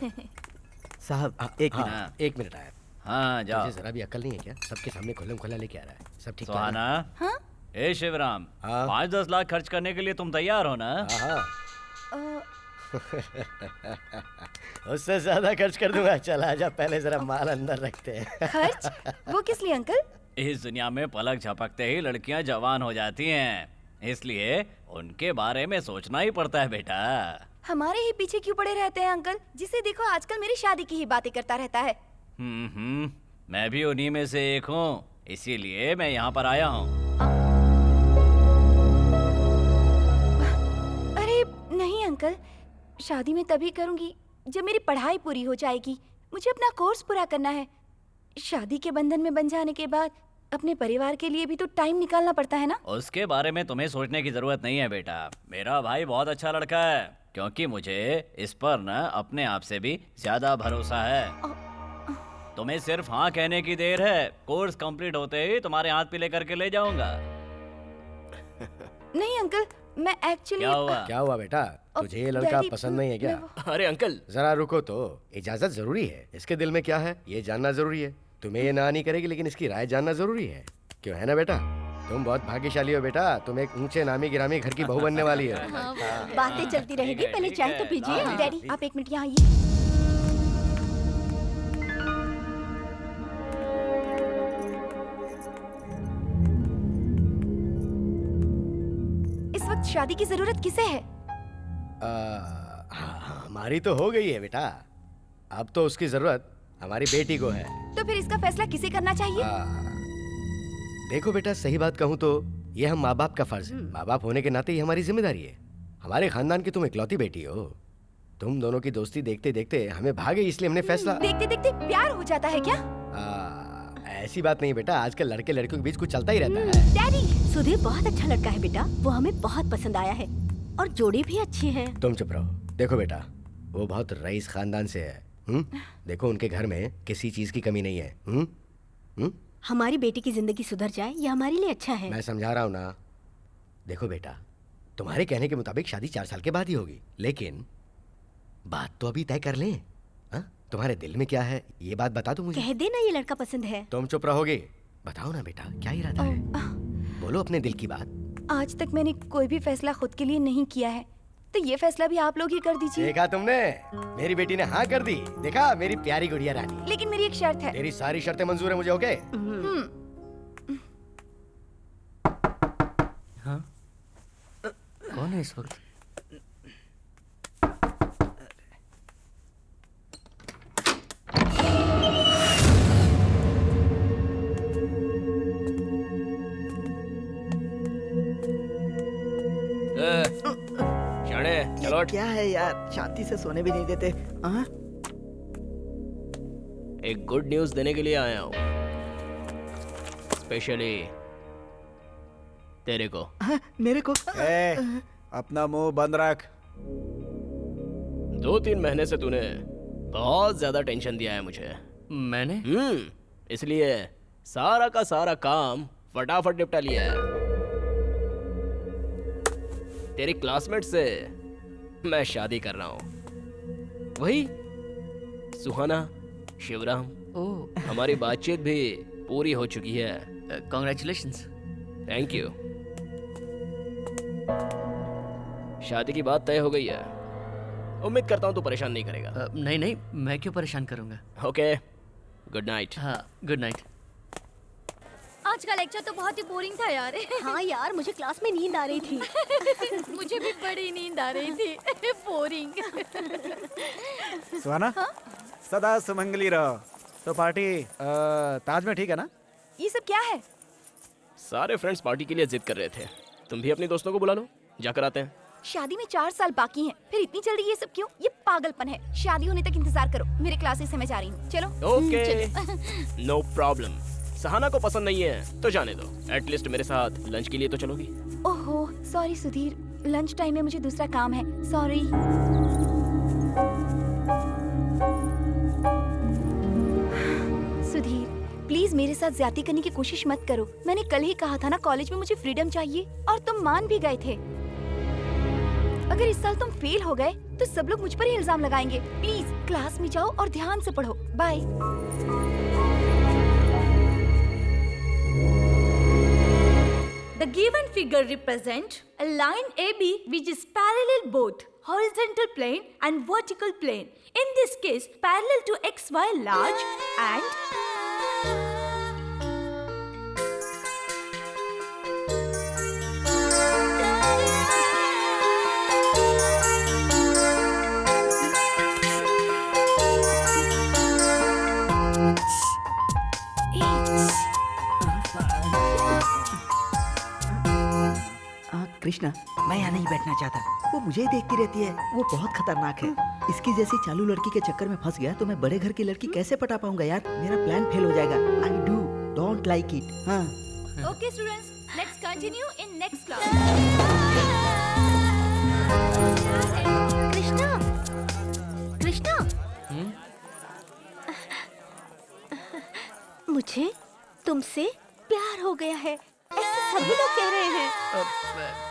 साहब एक हाँ, मिनट। एक मिनट आया। हाँ जाओ। मुझे जरा भी अक्ल नहीं है क्या? सबके सामने खुल्लम खुल्ला लेके आ रहा है। सब ठीक है सुहाना। ना? हाँ? ए शिवराम, हाँ? 5-10 लाख खर्च करने के लिए तुम तैयार हो ना? हाँ अ, उससे ज्यादा खर्च कर दूंगा। चल आजा, पहले जरा माल अंदर रखते हैं। खर्च? वो किस लिए अंकल? इस दुनिया में पलक झपकते ही लड़कियां जवान हो जाती हैं, इसलिए उनके बारे में सोचना ही पड़ता है बेटा। हमारे ही पीछे क्यों पड़े रहते हैं अंकल? जिसे देखो आजकल मेरी शादी की ही बातें करता रहता है। मैं भी उन्हीं में से एक हूँ, इसीलिए मैं यहाँ पर आया हूँ। अरे नहीं अंकल, शादी मैं तभी करूंगी जब मेरी पढ़ाई पूरी हो जाएगी। मुझे अपना कोर्स पूरा करना है। शादी के बंधन में बंध जाने के बाद अपने परिवार के लिए भी तो टाइम निकालना पड़ता है ना। उसके बारे में तुम्हें सोचने की जरूरत नहीं है बेटा। मेरा भाई बहुत अच्छा लड़का है, क्योंकि मुझे इस पर न अपने आप से भी ज्यादा भरोसा है। तुम्हें सिर्फ हाँ कहने की देर है। कोर्स कंप्लीट होते ही तुम्हारे हाथ पीले करके ले जाऊंगा। नहीं अंकल, मैं एक्चुअली क्या हुआ? क्या हुआ बेटा? तुझे ये लड़का डैडी, पसंद नहीं है क्या? अरे अंकल, जरा रुको तो। इजाजत जरूरी है। इसके दिल में क्या है ये जानना जरूरी है। तुम्हें ये ना नहीं करेगी, लेकिन इसकी राय जानना जरूरी है। क्यों, है ना बेटा? तुम बहुत भाग्यशाली हो बेटा। तुम एक ऊंचे नामी गिरामी घर की बहू बनने वाली हो। बातें चलती रहेगी, पहले चाय तो पीजिए। डैडी आप एक मिनट यहाँ आइए। इस वक्त शादी की जरूरत किसे है? हमारी तो हो गई है बेटा। अब तो उसकी जरूरत हमारी बेटी को है। तो फिर इसका फैसला किसे करना चाहिए? देखो बेटा, सही बात कहूँ तो ये हम माँ बाप का फर्ज है। माँ बाप होने के नाते ये हमारी जिम्मेदारी है। हमारे खानदान की तुम इकलौती बेटी हो। तुम दोनों की दोस्ती देखते देखते हमें भागे, इसलिए हमने फैसला। देखते देखते प्यार हो जाता है क्या? ऐसी बात नहीं बेटा, आजकल लड़के लड़कियों के बीच कुछ चलता ही रहता है। डैडी, सुधीर बहुत अच्छा लड़का है बेटा, वो हमें बहुत पसंद आया है और जोड़ी भी अच्छी है। तुम चुप रहो। देखो बेटा, वो बहुत रईस खानदान से है। देखो उनके घर में किसी चीज की कमी नहीं है। हमारी बेटी की जिंदगी सुधर जाए, ये हमारे लिए अच्छा है। मैं समझा रहा हूँ ना। देखो बेटा, तुम्हारे कहने के मुताबिक शादी 4 साल के बाद ही होगी, लेकिन बात तो अभी तय कर लें। तुम्हारे दिल में क्या है ये बात बता दो मुझे। कह देना ये लड़का पसंद है। तुम चुप रहोगे? बताओ ना बेटा, क्या इरादा है? बोलो अपने दिल की बात। आज तक मैंने कोई भी फैसला खुद के लिए नहीं किया है, तो ये फैसला भी आप लोग ही कर दीजिए। देखा तुमने, मेरी बेटी ने हाँ कर दी। देखा मेरी प्यारी गुड़िया रानी। लेकिन मेरी एक शर्त है। तेरी सारी शर्तें मंजूर है मुझे, ओके? हाँ? कौन है इस वक्त? चलो। क्या है यार, शांति से सोने भी नहीं देते। एक गुड न्यूज देने के लिए आया हूँ, स्पेशली तेरे को। मेरे को अपना मुंह बंद रख। 2-3 महीने से तूने बहुत ज्यादा टेंशन दिया है मुझे। मैंने? इसलिए सारा का सारा काम फटाफट निपटा लिया है। तेरी क्लासमेट से मैं शादी कर रहा हूँ। वही सुहाना, शिवराम। हमारी बातचीत भी पूरी हो चुकी है। कॉन्ग्रेचुलेशंस। Thank you. शादी की बात तय हो गई है। उम्मीद करता हूँ तू परेशान नहीं करेगा। नहीं नहीं, मैं क्यों परेशान करूंगा। Okay, good night. हाँ, गुड नाइट। आज का लेक्चर तो बहुत ही बोरिंग था यार। हाँ यार, मुझे क्लास में नींद आ रही थी। मुझे भी बड़ी नींद आ रही थी। बोरिंग। सुहाना, सदा सुमंगली रहो। तो पार्टी ताज में ठीक है ना? ये सब क्या है? सारे फ्रेंड्स पार्टी के लिए जिद कर रहे थे। तुम भी अपने दोस्तों को बुला लो, जाकर आते हैं। शादी में 4 साल बाकी हैं, फिर इतनी जल्दी ये सब क्यों? ये पागलपन है। शादी होने तक इंतजार करो। मेरे क्लासेस से मैं जा रही हूँ। चलो। Okay, no problem. सहाना को पसंद नहीं है तो जाने दो। एटलीस्ट मेरे साथ लंच के लिए तो चलोगी। ओहो, सॉरी सुधीर, लंच टाइम में मुझे दूसरा काम है। सॉरी। सुधीर, प्लीज मेरे साथ ज्यादती करने की कोशिश मत करो। मैंने कल ही कहा था ना, कॉलेज में मुझे फ्रीडम चाहिए, और तुम मान भी गए थे। अगर इस साल तुम फेल हो गए तो सब लोग मुझ पर ही इल्जाम लगाएंगे। प्लीज क्लास में जाओ और ध्यान से पढ़ो। Bye. The given figure represent a line AB which is parallel both horizontal plane and vertical plane. In this case, parallel to XY large and Krishna, मैं यहाँ नहीं बैठना चाहता। वो मुझे ही देखती रहती है। वो बहुत खतरनाक है। इसकी जैसी चालू लड़की के चक्कर में फंस गया तो मैं बड़े घर की लड़की कैसे पटा पाऊंगा यार? मेरा प्लान फेल हो जाएगा। I don't like it. हाँ। Okay students, let's continue in next class. Krishna, Krishna, मुझे तुमसे प्यार हो गया है, ऐसे सभी लोग कह रहे हैं।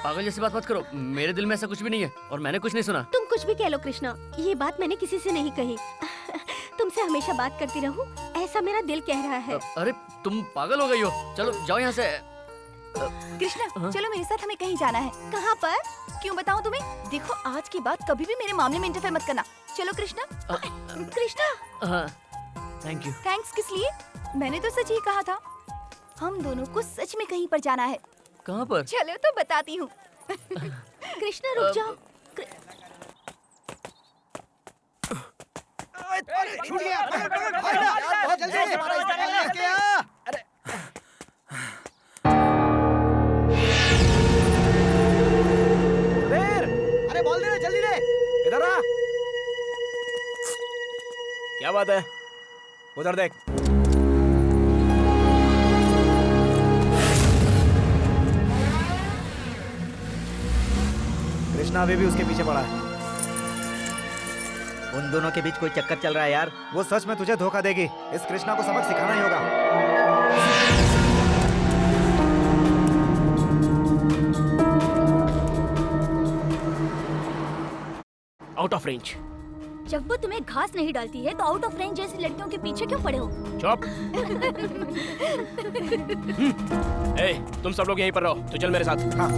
पागल जैसी बात मत करो। मेरे दिल में ऐसा कुछ भी नहीं है और मैंने कुछ नहीं सुना। तुम कुछ भी कह लो कृष्णा, ये बात मैंने किसी से नहीं कही। तुमसे हमेशा बात करती रहूं, ऐसा मेरा दिल कह रहा है। अरे तुम पागल हो गई हो। चलो जाओ यहाँ से। कृष्णा, चलो मेरे साथ, हमें कहीं जाना है। कहाँ पर? क्यों बताऊं तुम्हें? देखो, आज के बाद कभी भी मेरे मामले में इंटरफेयर मत करना। चलो कृष्णा। कृष्णा। हाँ, थैंक यू। थैंक्स किस लिए? मैंने तो सच ही कहा था। हम दोनों को सच में कहीं पर जाना है। कहाँ पर? चलो तो बताती हूँ। कृष्णा रुक जाओ। छूट गया। बहुत जल्दी से हमारा इस्तेमाल लेके आ। अरे बोल दे, जल्दी दे। इधर आ। क्या बात है? उधर देख। कृष्णा अभी भी उसके पीछे पड़ा है। उन दोनों के बीच कोई चक्कर चल रहा है यार। वो सच में तुझे धोखा देगी। इस कृष्णा को सबक सिखाना ही होगा। Out of range. जब वो तुम्हें घास नहीं डालती है तो आउट ऑफ रेंज जैसी लड़कियों के पीछे क्यों पड़े हो? चुप। ए, तुम सब लोग यहीं पर रहो। तो चल मेरे साथ। हाँ।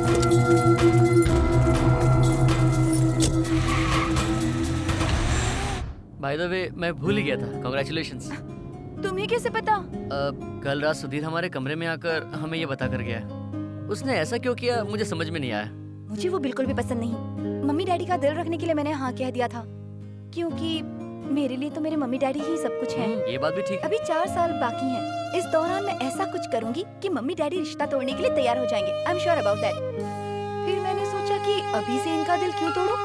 बाय द वे, मैं भूल ही गया था। कॉन्ग्रेचुलेशंस। तुम्हें कैसे पता? कल रात सुधीर हमारे कमरे में आकर हमें ये बता कर गया। उसने ऐसा क्यों किया मुझे समझ में नहीं आया। मुझे वो बिल्कुल भी पसंद नहीं। मम्मी डैडी का दिल रखने के लिए मैंने हाँ कह दिया था, क्योंकि मेरे लिए तो मेरे मम्मी डैडी ही सब कुछ हैं। ये बात भी ठीक है। अभी 4 साल बाकी हैं। इस दौरान मैं ऐसा कुछ करूंगी कि मम्मी डैडी रिश्ता तोड़ने के लिए तैयार हो जाएंगे। I am sure about that. फिर मैंने सोचा कि अभी से इनका दिल क्यों तोड़ूं?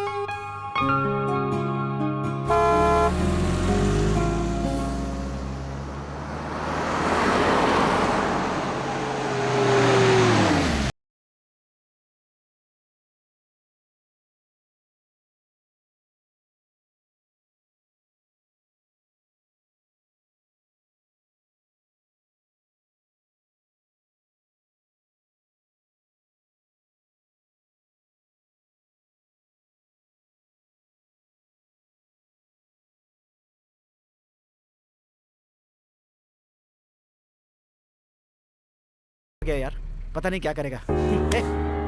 गया यार, पता नहीं क्या करेगा। ए,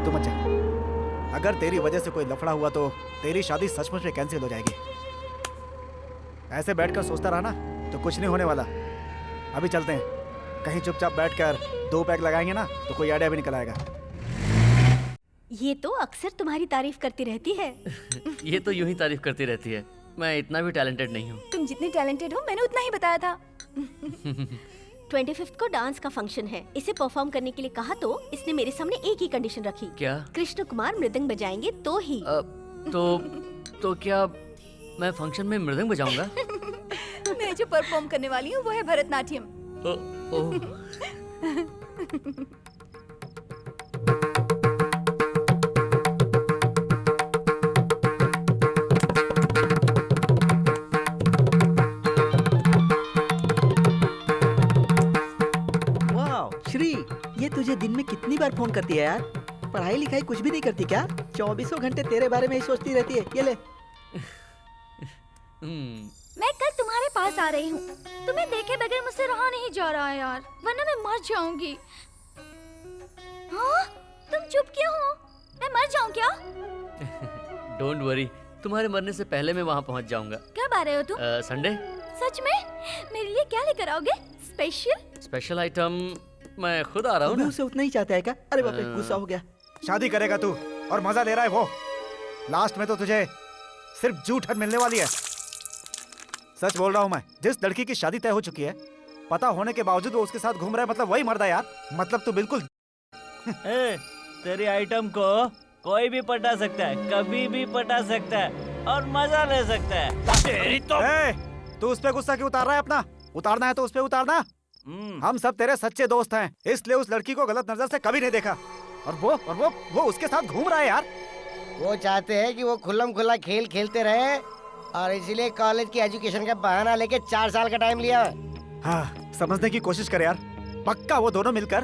तू मत जा। अगर तेरी वजह से कोई लफड़ा हुआ तो तेरी शादी सचमुच में कैंसिल हो जाएगी। ऐसे बैठकर सोचता रहा ना तो कुछ नहीं होने वाला। अभी चलते हैं, कहीं चुपचाप बैठकर 2 पैक लगाएंगे ना तो कोई आइडिया भी निकल आएगा। ये तो अक्सर तुम्हारी तारीफ करती रहती है। ये तो यूं ही तारीफ करती रहती है। मैं इतना भी टैलेंटेड नहीं हूँ। तुम जितने टैलेंटेड हो मैंने उतना ही बताया था। 25th को डांस का फंक्शन है, इसे परफॉर्म करने के लिए कहा तो इसने मेरे सामने एक ही कंडीशन रखी। क्या? कृष्ण कुमार मृदंग बजाएंगे तो ही। तो क्या मैं फंक्शन में मृदंग बजाऊंगा? मैं जो परफॉर्म करने वाली हूँ वो है भरतनाट्यम। श्री, ये तुझे दिन में कितनी बार फोन करती है यार? पढ़ाई लिखाई कुछ भी नहीं करती क्या? 24 घंटे तेरे बारे में ही सोचती रहती है। ये ले। मैं कल तुम्हारे पास आ रही हूँ। तुम्हें देखे बगैर मुझसे रहा नहीं जा रहा है यार, वरना मैं मर जाऊंगी। हाँ? तुम चुप क्यों हो? मैं मर जाऊँ क्या? डोंट वरी, तुम्हारे मरने से पहले मैं वहाँ पहुँच जाऊंगा। कब आ रहे हो तुम? संडे। सच में? मेरे लिए क्या लेकर आओगे? स्पेशल आइटम मैं खुद आ रहा हूँ। उसे उतना ही चाहता है क्या? अरे बाप रे, गुस्सा हो गया। शादी करेगा तू और मजा ले रहा है वो। लास्ट में तो तुझे सिर्फ जूठन मिलने वाली है। सच बोल रहा हूँ मैं, जिस लड़की की शादी तय हो चुकी है, पता होने के बावजूद वो उसके साथ घूम रहा है, मतलब वही मर्द है यार। मतलब तू बिल्कुल तेरी आइटम को कोई भी पटा सकता है, कभी भी पटा सकता है और मजा ले सकता है। तेरी तो तू उस पे गुस्सा क्यों उतार रहा है अपना? उतारना है तो उस पे उतारना। हम सब तेरे सच्चे दोस्त हैं, इसलिए उस लड़की को गलत नजर से कभी नहीं देखा। और वो उसके साथ घूम रहा है यार। वो चाहते हैं कि वो खुल्लम खुल्ला खेल खेलते रहे और इसीलिए कॉलेज की एजुकेशन का बहाना लेके 4 साल का टाइम लिया। हाँ, समझने की कोशिश कर यार। पक्का वो दोनों मिलकर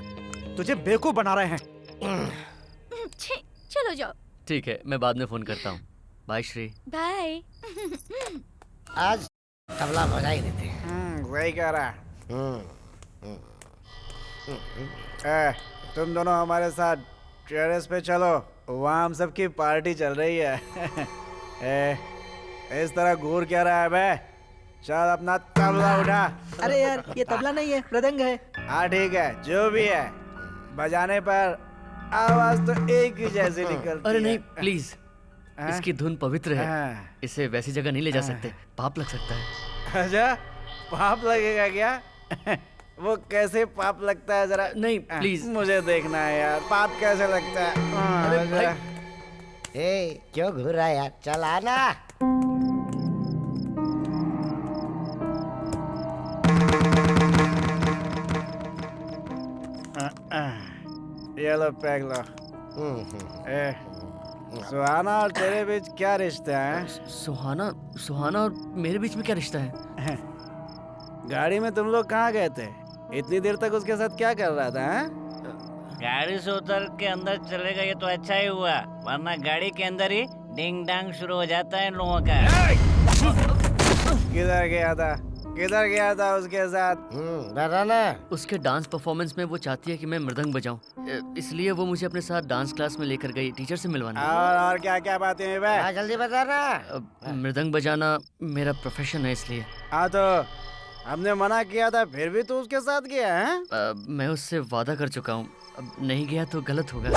तुझे बेवकूफ बना रहे हैं। चलो जाओ। ठीक है, मैं बाद में फोन करता हूँ। बाय श्री। बाय। आज तबला बजा ही देते हैं। वही कह रहा। तुम दोनों हमारे साथ टेरेस पे चलो, वहाँ हम सबकी पार्टी चल रही है। इस तरह घूर क्या रहा है बे? चल अपना तबला उठा। अरे यार, ये तबला नहीं है, मृदंग है। हाँ ठीक है, जो भी है, बजाने पर आवाज तो एक ही जैसी निकलती। अरे नहीं, प्लीज, इसकी धुन पवित्र है, इसे वैसी जगह नहीं ले जा सकते, पाप लग सकता है। अच्छा, पाप लगेगा क्या? वो कैसे पाप लगता है जरा? नहीं प्लीज, मुझे देखना है यार, पाप कैसे लगता है। अरे भाई, क्यों घूर रहा है यार? चल आना। ये लो पैक लो। सुहाना और तेरे बीच क्या रिश्ता है? सुहाना और मेरे बीच में क्या रिश्ता है? गाड़ी में तुम लोग कहाँ गए थे? इतनी देर तक उसके साथ क्या कर रहा था? गाड़ी से उतर के अंदर चलेगा ये तो अच्छा ही हुआ, वरना गाड़ी के अंदर ही डिंग डांग शुरू हो जाता है इन लोगों का। किधर गया था उसके साथ? उसके डांस परफॉर्मेंस में वो चाहती है कि मैं मृदंग बजाऊं, इसलिए वो मुझे अपने साथ डांस क्लास में लेकर गई, टीचर से मिलवाने। और क्या क्या बातें हैं बे? जल्दी बता ना। मृदंग बजाना मेरा प्रोफेशन है, इसलिए। हाँ तो हमने मना किया था, फिर भी तू उसके साथ गया है? मैं उससे वादा कर चुका हूँ, अब नहीं गया तो गलत होगा।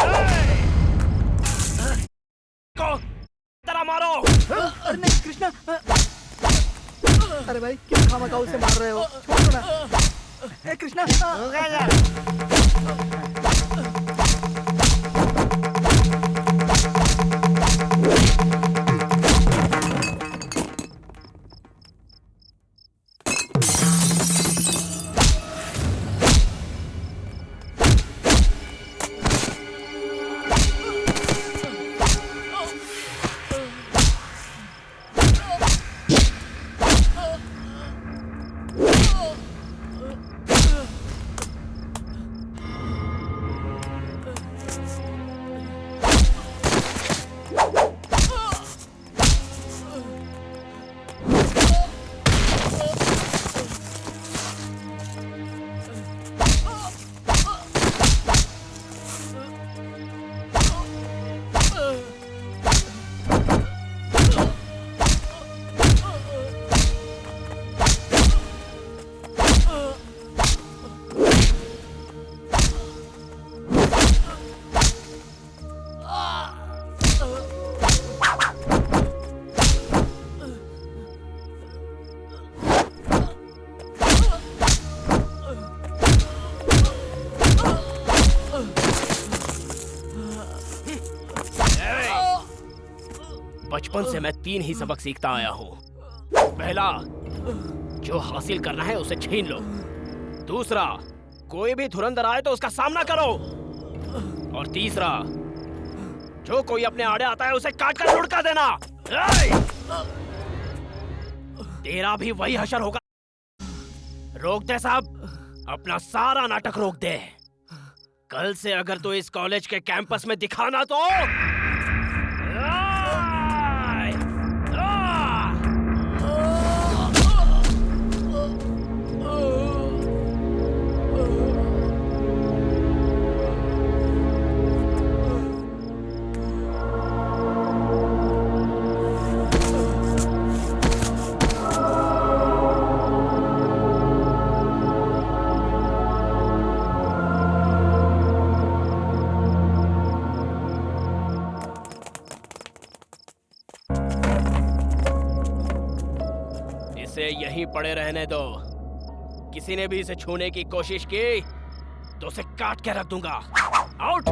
तेरा मारो। अरे नहीं कृष्णा, अरे भाई क्यों खामखा उसे मार रहे हो? छोड़ो ना। ए कृष्णा, बचपन से मैं 3 ही सबक सीखता आया हूँ। पहला, जो हासिल करना है उसे छीन लो। दूसरा, कोई भी धुरंधर आए तो उसका सामना करो। और तीसरा, जो कोई अपने आड़े आता है उसे काट कर लुढ़का देना। तेरा भी वही हशर होगा। रोक दे साहब, अपना सारा नाटक रोक दे। कल से अगर तू इस कॉलेज के कैंपस में दिखाना तो यहीं पड़े रहने दो। किसी ने भी इसे छूने की कोशिश की तो उसे काट के रख दूंगा। आउट।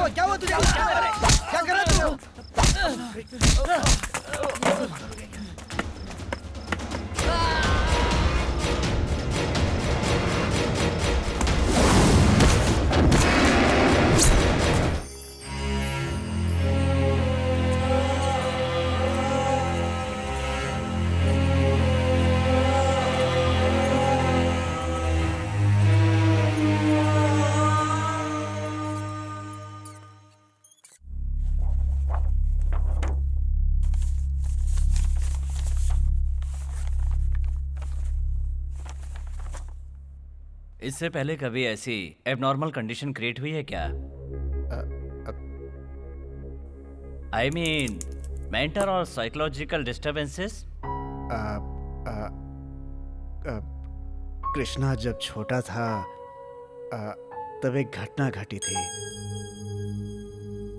क्या हुआ तुझे? क्या कर रहा तू? इससे पहले कभी ऐसी एबनॉर्मल कंडीशन क्रिएट हुई है क्या? आई मीन मेंटल और साइकोलॉजिकल डिस्टर्बेंसेस? कृष्णा जब छोटा था तब एक घटना घटी थी।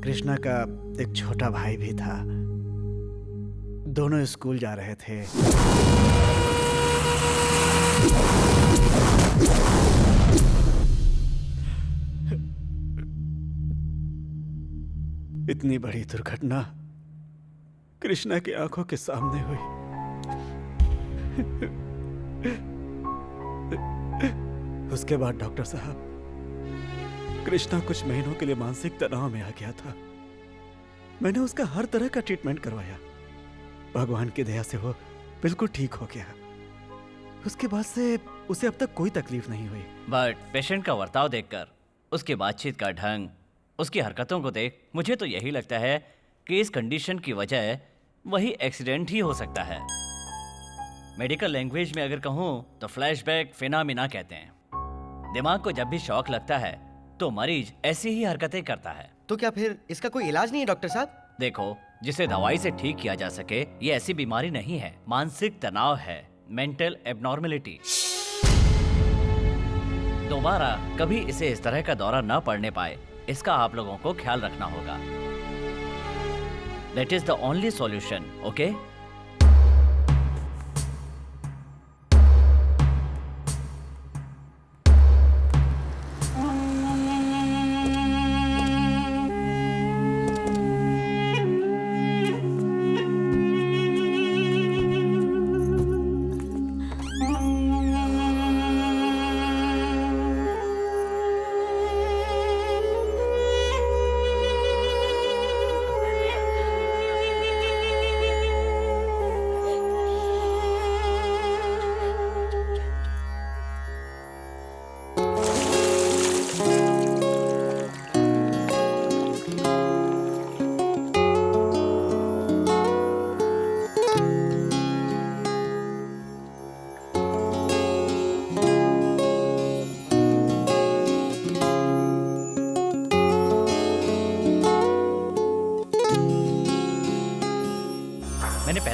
कृष्णा का एक छोटा भाई भी था। दोनों स्कूल जा रहे थे। इतनी बड़ी दुर्घटना कृष्णा की आंखों के सामने हुई। उसके बाद डॉक्टर साहब, कृष्णा कुछ महीनों के लिए मानसिक तनाव में आ गया था। मैंने उसका हर तरह का ट्रीटमेंट करवाया। भगवान की दया से वो बिल्कुल ठीक हो गया। उसके बाद से उसे अब तक कोई तकलीफ नहीं हुई। बट पेशेंट का बर्ताव देखकर, उसकी बातचीत का ढंग, उसकी हरकतों को देख मुझे तो यही लगता है कि इस कंडीशन की वजह वही एक्सीडेंट ही हो सकता है। मेडिकल लैंग्वेज में अगर कहूँ तो फ्लैशबैक फिनोमेना कहते हैं। दिमाग को जब भी शॉक लगता है तो मरीज ऐसी ही हरकतें करता है। तो क्या फिर इसका कोई इलाज नहीं है डॉक्टर साहब? देखो, जिसे दवाई से ठीक किया जा सके ये ऐसी बीमारी नहीं है, मानसिक तनाव है, मेंटल एबनॉर्मलिटी। दोबारा कभी इसे इस तरह का दौरा न पड़ने पाए, इसका आप लोगों को ख्याल रखना होगा। That is the only solution, okay?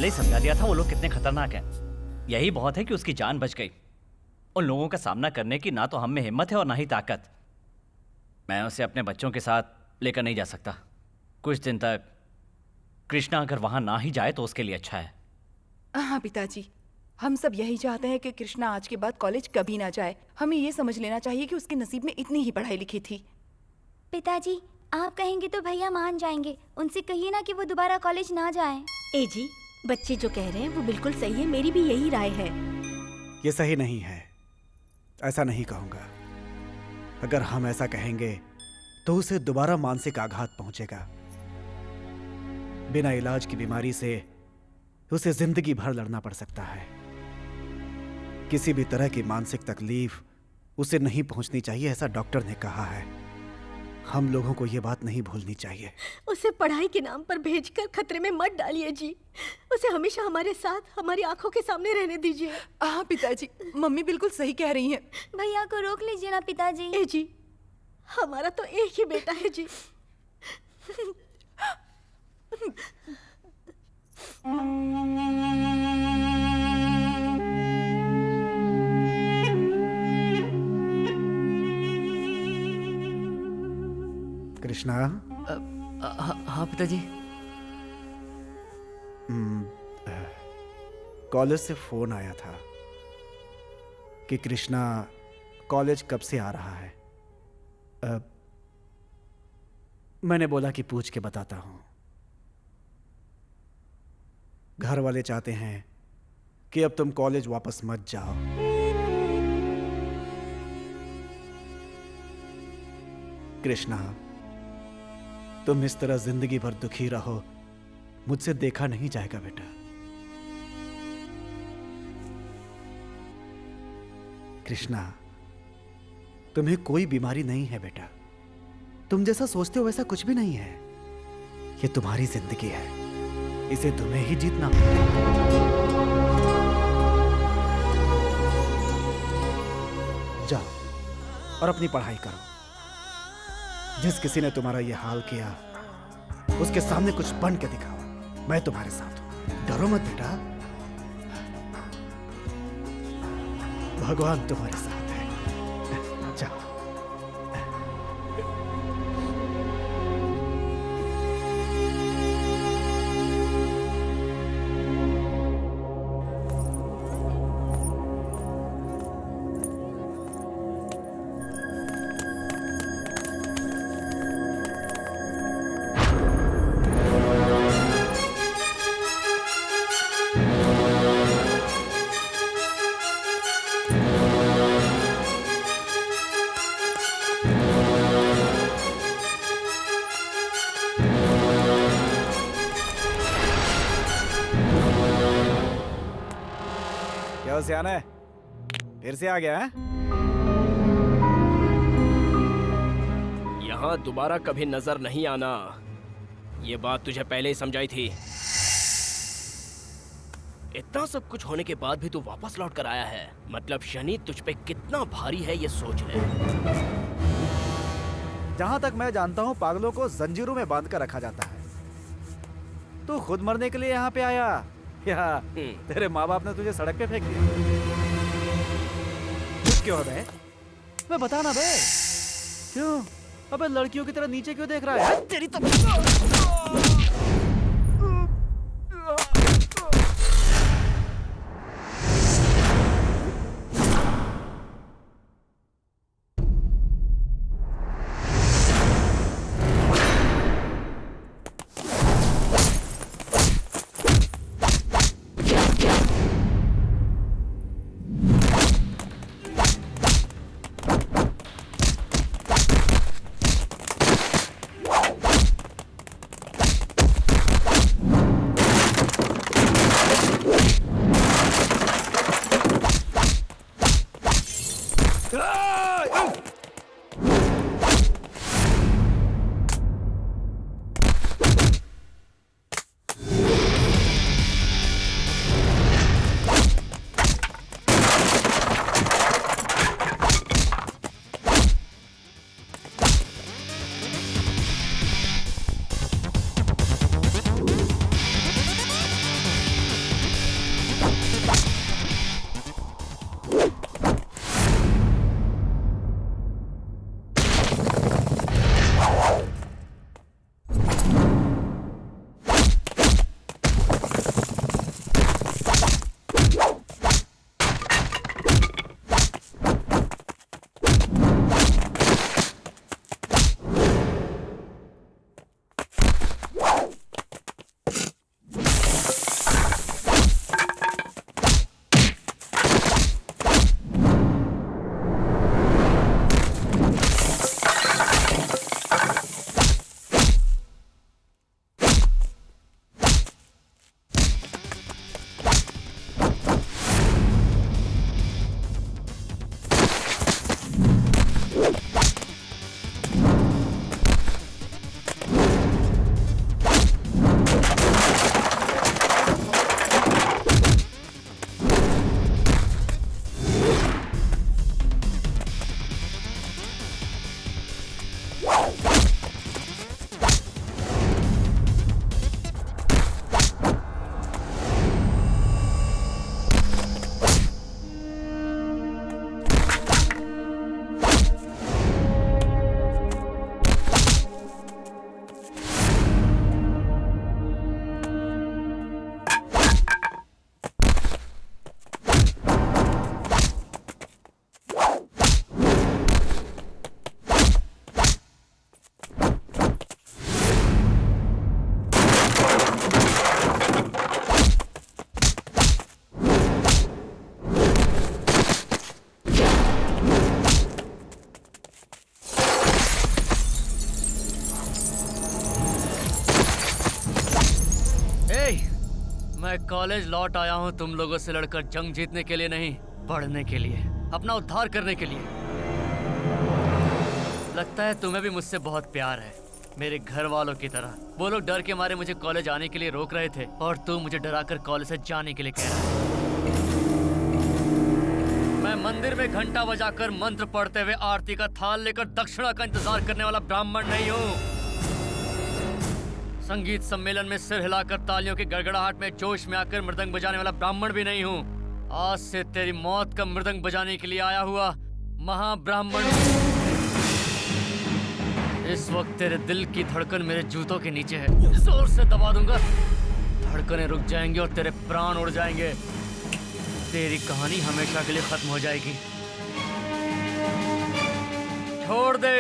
पहले ही समझा दिया था वो लोग कितने खतरनाक हैं। यही बहुत है कि उसकी जान बच गई। उन लोगों का सामना करने की ना तो हम में हिम्मत है और ना ही ताकत। मैं उसे अपने बच्चों के साथ लेकर नहीं जा सकता। कुछ दिन तक कृष्णा अगर वहां ना ही जाए तो उसके लिए अच्छा है। हाँ पिताजी, हम सब यही चाहते हैं कि कृष्णा आज के बाद कॉलेज कभी ना जाए। हमें ये समझ लेना चाहिए कि उसके नसीब में इतनी ही पढ़ाई लिखी थी। पिताजी, आप कहेंगे तो भैया मान जाएंगे। उनसे कहिए ना कि वो दोबारा कॉलेज ना जाएं। ए जी, बच्चे जो कह रहे हैं वो बिल्कुल सही है। मेरी भी यही राय है। ये सही नहीं है, ऐसा नहीं कहूंगा। अगर हम ऐसा कहेंगे तो उसे दोबारा मानसिक आघात पहुंचेगा। बिना इलाज की बीमारी से उसे जिंदगी भर लड़ना पड़ सकता है। किसी भी तरह की मानसिक तकलीफ उसे नहीं पहुंचनी चाहिए, ऐसा डॉक्टर ने कहा है। हम लोगों को ये बात नहीं भूलनी चाहिए। उसे पढ़ाई के नाम पर भेजकर खतरे में मत डालिए जी। उसे हमेशा हमारे साथ, हमारी आंखों के सामने रहने दीजिए। हाँ पिताजी, मम्मी बिल्कुल सही कह रही हैं। भैया को रोक लीजिए ना पिताजी। ए जी, हमारा तो एक ही बेटा है जी। कृष्णा। हाँ पिताजी। कॉलेज से फोन आया था कि कृष्णा कॉलेज कब से आ रहा है। मैंने बोला कि पूछ के बताता हूं। घर वाले चाहते हैं कि अब तुम कॉलेज वापस मत जाओ। कृष्णा, तुम इस तरह जिंदगी भर दुखी रहो, मुझसे देखा नहीं जाएगा बेटा। कृष्णा, तुम्हें कोई बीमारी नहीं है बेटा। तुम जैसा सोचते हो वैसा कुछ भी नहीं है। ये तुम्हारी जिंदगी है, इसे तुम्हें ही जीतना। जाओ और अपनी पढ़ाई करो। जिस किसी ने तुम्हारा ये हाल किया उसके सामने कुछ बन के दिखाओ। मैं तुम्हारे साथ हूं, डरो मत बेटा। भगवान तुम्हारे साथ है। जाओ। सियाना, फिर से आ गया है? यहाँ दोबारा कभी नजर नहीं आना। ये बात तुझे पहले ही समझाई थी। इतना सब कुछ होने के बाद भी तू वापस लौट कर आया है। मतलब शनि तुझ पे कितना भारी है ये सोच ले। जहां तक मैं जानता हूँ पागलों को जंजीरों में बांध कर रखा जाता है। तू खुद मरने के लिए यहाँ पे आया या तेरे माँ बाप ने तुझे सड़क पे फेंक दिया? क्यों है बे? मैं बता ना बे। क्यों? अबे लड़कियों की तरह नीचे क्यों देख रहा है? तेरी तो मैं कॉलेज लौट आया हूँ तुम लोगों से लड़कर जंग जीतने के लिए नहीं, पढ़ने के लिए, अपना उद्धार करने के लिए। लगता है तुम्हें भी मुझसे बहुत प्यार है, मेरे घर वालों की तरह। वो लोग डर के मारे मुझे कॉलेज आने के लिए रोक रहे थे और तू मुझे डराकर कॉलेज से जाने के लिए कह रहा है। मैं मंदिर में घंटा बजाकर मंत्र पढ़ते हुए आरती का थाल लेकर दक्षिणा का इंतजार करने वाला ब्राह्मण नहीं हूँ। संगीत सम्मेलन में सिर हिलाकर तालियों की गड़गड़ाहट में जोश में आकर मृदंग बजाने वाला ब्राह्मण भी नहीं हूँ। आज से तेरी मौत का मृदंग बजाने के लिए आया हुआ महाब्राह्मण। इस वक्त तेरे दिल की धड़कन मेरे जूतों के नीचे है, जोर से दबा दूंगा, धड़कनें रुक जाएंगी और तेरे प्राण उड़ जाएंगे। तेरी कहानी हमेशा के लिए खत्म हो जाएगी। छोड़ दे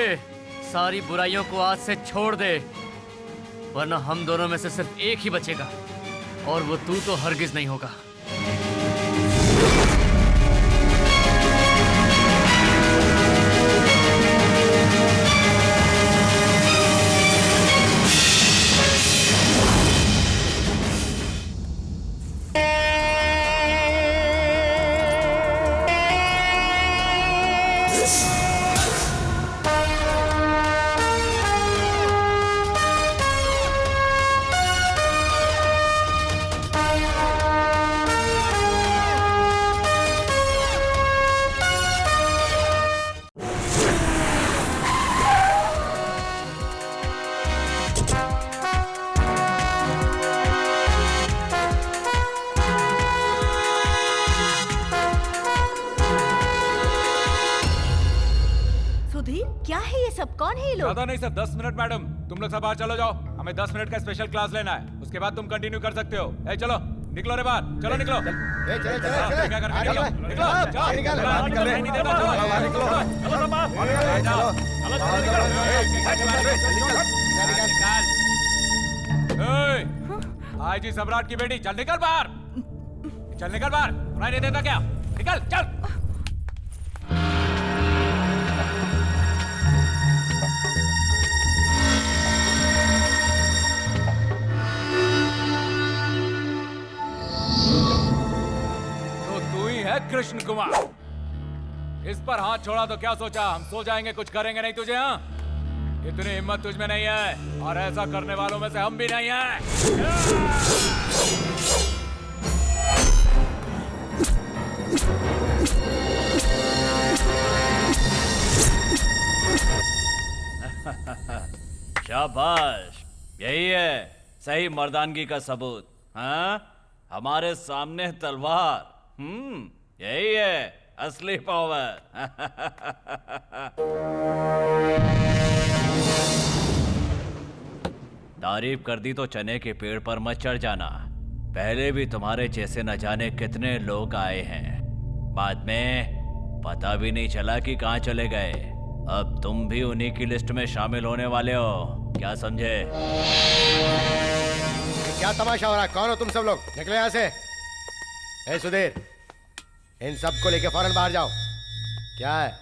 सारी बुराइयों को, आज से छोड़ दे, वरना हम दोनों में से सिर्फ एक ही बचेगा और वो तू तो हरगिज नहीं होगा। क्या है ये सब? कौन है ये लोग? ज्यादा नहीं सर, 10 मिनट मैडम। तुम लोग सब बाहर चलो जाओ, हमें 10 मिनट का स्पेशल क्लास लेना है, उसके बाद तुम कंटिन्यू कर सकते हो। ए चलो निकलो रे बाहर, चलो निकलो। क्या कर रहे हो? निकलो, जाओ, आई जी सम्राट की बेटी, चल निकल बाहर, चल निकल बाहर, सुनाई नहीं देता क्या? निकल चल। कृष्ण कुमार, इस पर हाथ छोड़ा तो क्या सोचा हम सो जाएंगे, कुछ करेंगे नहीं तुझे? हाँ, इतनी हिम्मत तुझ में नहीं है और ऐसा करने वालों में से हम भी नहीं हैं। शाबाश, यही है सही मर्दानगी का सबूत। हाँ, हमारे सामने तलवार, यही है असली पावर। तारीफ कर दी तो चने के पेड़ पर मत चढ़ जाना। पहले भी तुम्हारे जैसे न जाने कितने लोग आए हैं, बाद में पता भी नहीं चला कि कहाँ चले गए। अब तुम भी उन्हीं की लिस्ट में शामिल होने वाले हो, क्या समझे? क्या तमाशा हो रहा है? कौन हो तुम सब लोग? निकले यहाँ से। ए सुधीर, इन सबको लेके फौरन बाहर जाओ। क्या है,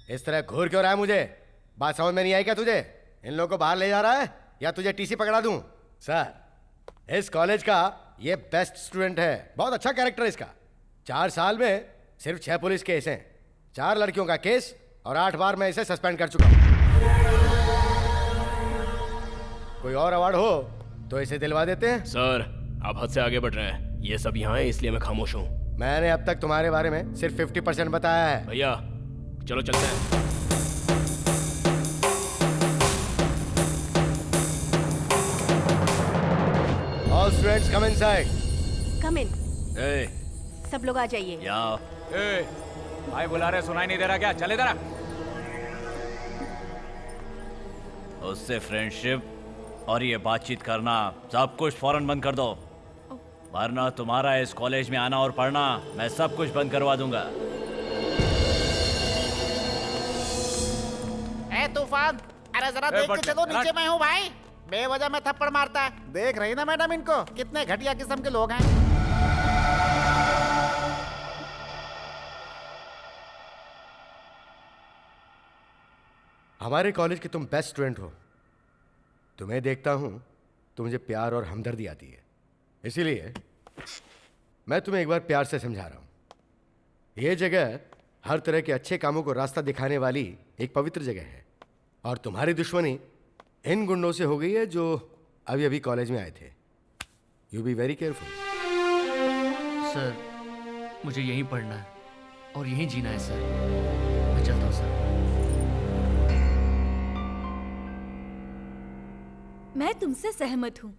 इस तरह घूर क्यों रहा है? मुझे बात समझ में नहीं आई क्या तुझे? इन लोगों को बाहर ले जा रहा है या तुझे टीसी पकड़ा दूं? सर, इस कॉलेज का ये बेस्ट स्टूडेंट है, बहुत अच्छा कैरेक्टर है इसका। 4 साल में सिर्फ 6 पुलिस केस हैं, 4 लड़कियों का केस और 8 बार मैं इसे सस्पेंड कर चुका हूं। कोई और अवार्ड हो तो इसे दिलवा देते हैं। सर, आप हद से आगे बढ़ रहे हैं। ये सब यहाँ है इसलिए मैं खामोश हूँ। मैंने अब तक तुम्हारे बारे में सिर्फ 50% बताया है। भैया चलो चलते हैं। All students come inside. Come in. ए, सब लोग आ जाइए। यहाँ भाई बुला रहे, सुनाई नहीं दे रहा क्या? चले इधर। उससे फ्रेंडशिप और ये बातचीत करना सब कुछ फौरन बंद कर दो, वरना तुम्हारा इस कॉलेज में आना और पढ़ना मैं सब कुछ बंद करवा दूंगा। ए तूफान, अरे जरा देख के चलो, नीचे मैं हूँ भाई। बेवजह में थप्पड़ मारता है, देख रही ना मैडम इनको, कितने घटिया किस्म के लोग हैं। हमारे कॉलेज के तुम बेस्ट स्टूडेंट हो, तुम्हें देखता हूं तो मुझे प्यार और हमदर्दी आती है, इसीलिए मैं तुम्हें एक बार प्यार से समझा रहा हूं। यह जगह हर तरह के अच्छे कामों को रास्ता दिखाने वाली एक पवित्र जगह है, और तुम्हारी दुश्मनी इन गुंडों से हो गई है जो अभी अभी कॉलेज में आए थे। You be very careful. Sir, मुझे यहीं पढ़ना है और यहीं जीना है सर। मैं चलता हूँ सर। मैं तुमसे सहमत हूँ।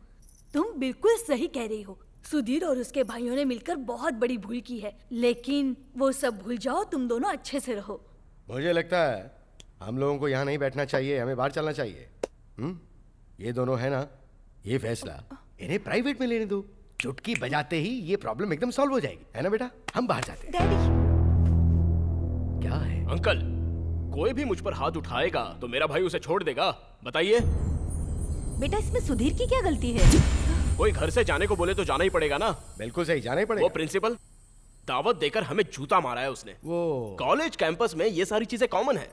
तुम बिल्कुल सही कह रही हो। सुधीर और उसके भाइयों ने मिलकर बहुत बड़ी भूल की है, लेकिन वो सब भूल जाओ, तुम दोनों अच्छे से रहो। मुझे लगता है हम लोगों को यहाँ नहीं बैठना चाहिए, हमें बाहर चलना चाहिए। ये दोनों है ना, ये फैसला इन्हें प्राइवेट में लेने दो। चुटकी बजाते ही ये प्रॉब्लम एकदम सॉल्व हो जाएगी, है ना बेटा? हम बाहर जाते हैं। डैडी, क्या है? अंकल, कोई भी मुझ पर हाथ उठाएगा तो मेरा भाई उसे छोड़ देगा? बताइए। बेटा, इसमें सुधीर की क्या गलती है? कोई घर से जाने को बोले तो जाना ही पड़ेगा ना। बिल्कुल सही, जाना ही पड़ेगा। वो प्रिंसिपल दावत देकर हमें जूता मारा है उसने। वो कॉलेज कैंपस में ये सारी चीजें कॉमन है।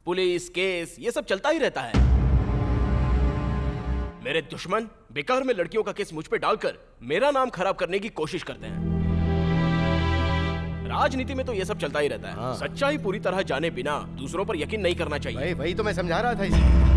पुलिस केस ये सब चलता ही रहता है। मेरे दुश्मन बेकार में लड़कियों का केस मुझ पे डालकर मेरा नाम खराब करने की कोशिश करते हैं। राजनीति में तो ये सब चलता ही रहता है। हाँ। सच्चाई पूरी तरह जाने बिना दूसरों पर यकीन नहीं करना चाहिए। वही तो मैं समझा रहा था इसे।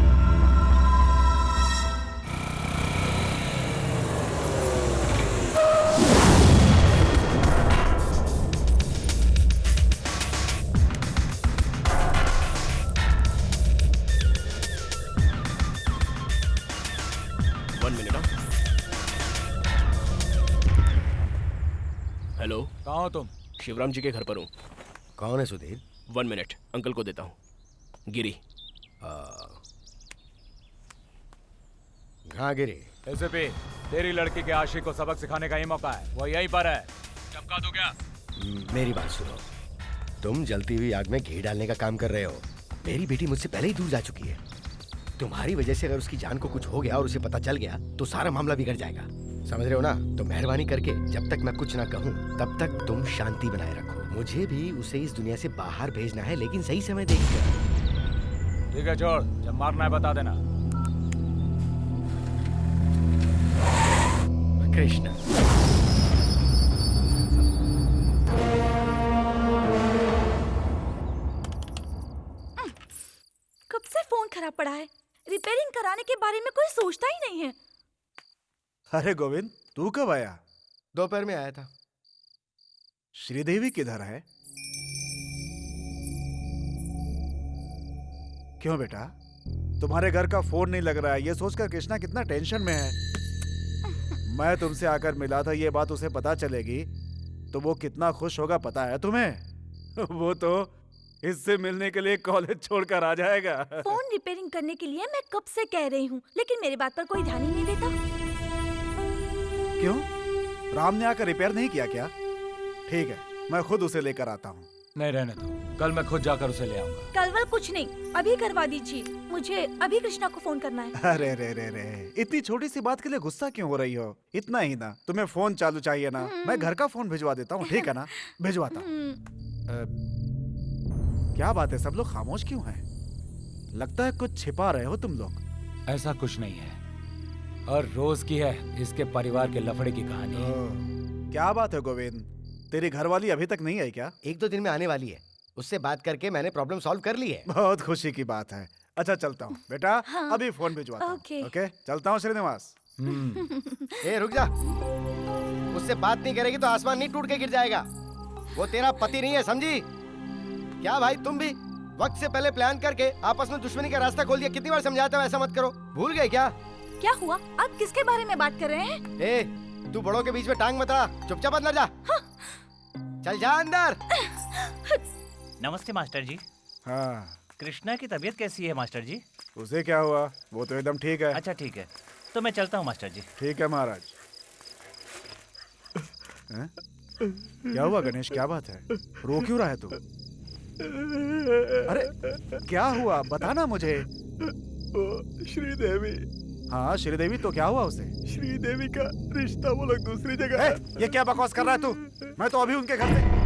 हेलो, कहाँ हो तुम? शिवराम जी के घर पर हूँ। कौन है सुधीर? 1 मिनट, अंकल को देता हूँ। गिरी। हाँ गिरी। एसपी, तेरी लड़की के आशिक को सबक सिखाने का ही मौका है। वो यहीं पर है, चमका दो क्या? मेरी बात सुनो, तुम जलती हुई आग में घी डालने का काम कर रहे हो। मेरी बेटी मुझसे पहले ही दूर जा चुकी है। तुम्हारी वजह से अगर उसकी जान को कुछ हो गया और उसे पता चल गया तो सारा मामला बिगड़ जाएगा, समझ रहे हो ना? तो मेहरबानी करके जब तक मैं कुछ ना कहूँ तब तक तुम शांति बनाए रखो। मुझे भी उसे इस दुनिया से बाहर भेजना है, लेकिन सही समय देखकर। ठीक है, छोड़। जब मारना है बता देना। कृष्ण, कब से फोन खराब पड़ा है? रिपेयरिंग कराने के बारे में कोई सोचता ही नहीं है। अरे गोविंद, तू कब आया? दोपहर में आया था। श्रीदेवी किधर है? क्यों बेटा, तुम्हारे घर का फोन नहीं लग रहा है? ये सोचकर कृष्णा कितना टेंशन में है। मैं तुमसे आकर मिला था, ये बात उसे पता चलेगी तो वो कितना खुश होगा पता है तुम्हें? वो तो इससे मिलने के लिए कॉलेज छोड़कर आ जाएगा। फोन रिपेयरिंग करने के लिए मैं कब से कह रही हूँ, लेकिन मेरी बात पर कोई ध्यान ही नहीं देता। क्यों, राम ने आकर रिपेयर नहीं किया क्या? ठीक है, मैं खुद उसे लेकर आता हूँ। नहीं, रहने दो, कल मैं खुद जाकर उसे ले आऊंगा। कल वल कुछ नहीं, अभी करवा दीजिए। मुझे अभी कृष्णा को फोन करना है। अरे रे रे रे, इतनी छोटी सी बात के लिए गुस्सा क्यों हो रही हो? इतना ही ना, तुम्हें फोन चालू चाहिए ना? मैं घर का फोन भिजवा देता हूँ, ठीक है ना? भिजवाता हूँ। क्या बात है, सब लोग खामोश क्यों हैं? लगता है कुछ छिपा रहे हो तुम लोग। ऐसा कुछ नहीं है, और रोज की है इसके परिवार के लफड़े की कहानी। क्या बात है गोविंद, तेरी घरवाली अभी तक नहीं आई क्या? 1-2 दिन में आने वाली है। उससे बात करके मैंने प्रॉब्लम सॉल्व कर ली है। बहुत खुशी की बात है। अच्छा चलता हूँ बेटा। हाँ। अभी फोन भिजवाता हूँ। ओके। ओके, चलता हूँ श्रीनिवास। ए रुक जा, उससे बात नहीं करेगी तो आसमान नहीं टूट के गिर जाएगा। वो तेरा पति नहीं है, समझी? क्या भाई, तुम भी वक्त से पहले प्लान करके आपस में दुश्मनी का रास्ता खोल दिया। कितनी बार समझाता हूँ ऐसा मत करो, भूल गए क्या? क्या हुआ? आप किसके बारे में बात कर रहे हैं? ए, तू बड़ों के बीच में टांग मत अड़ा, चुपचाप अंदर जा। हाँ। चल जा अंदर। नमस्ते मास्टर जी। हाँ, कृष्णा की तबीयत कैसी है मास्टर जी? उसे क्या हुआ? वो तो एकदम ठीक है। अच्छा ठीक है, तो मैं चलता हूँ मास्टर जी। ठीक है महाराज। हैं? क्या हुआ गणेश, क्या बात है? रो क्यों रहा है तू? अरे क्या हुआ, बता ना मुझे। श्रीदेवी। हाँ श्रीदेवी, तो क्या हुआ उसे? श्रीदेवी का रिश्ता वो लोग दूसरी जगह है। ये क्या बकवास कर रहा है तू? मैं तो अभी उनके घर से।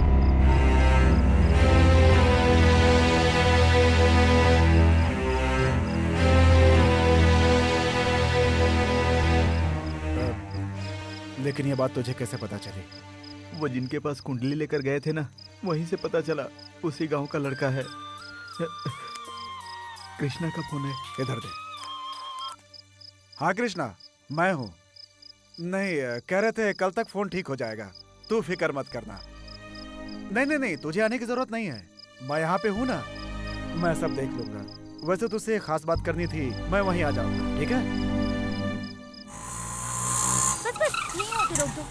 लेकिन ये बात तुझे कैसे पता चली? वो जिनके पास कुंडली लेकर गए थे ना, वहीं से पता चला उसी गांव का लड़का है। कृष्णा का फोन है। इधर दे। हाँ कृष्णा, मैं हूँ। नहीं, कह रहे थे कल तक फोन ठीक हो जाएगा, तू फिक्र मत करना। नहीं, तुझे आने की जरूरत नहीं है, मैं यहाँ पे हूँ ना, मैं सब देख लूंगा। वैसे तुझसे एक खास बात करनी थी, मैं वहीं आ जाऊंगा, ठीक है? बस यहीं आके रोक दो।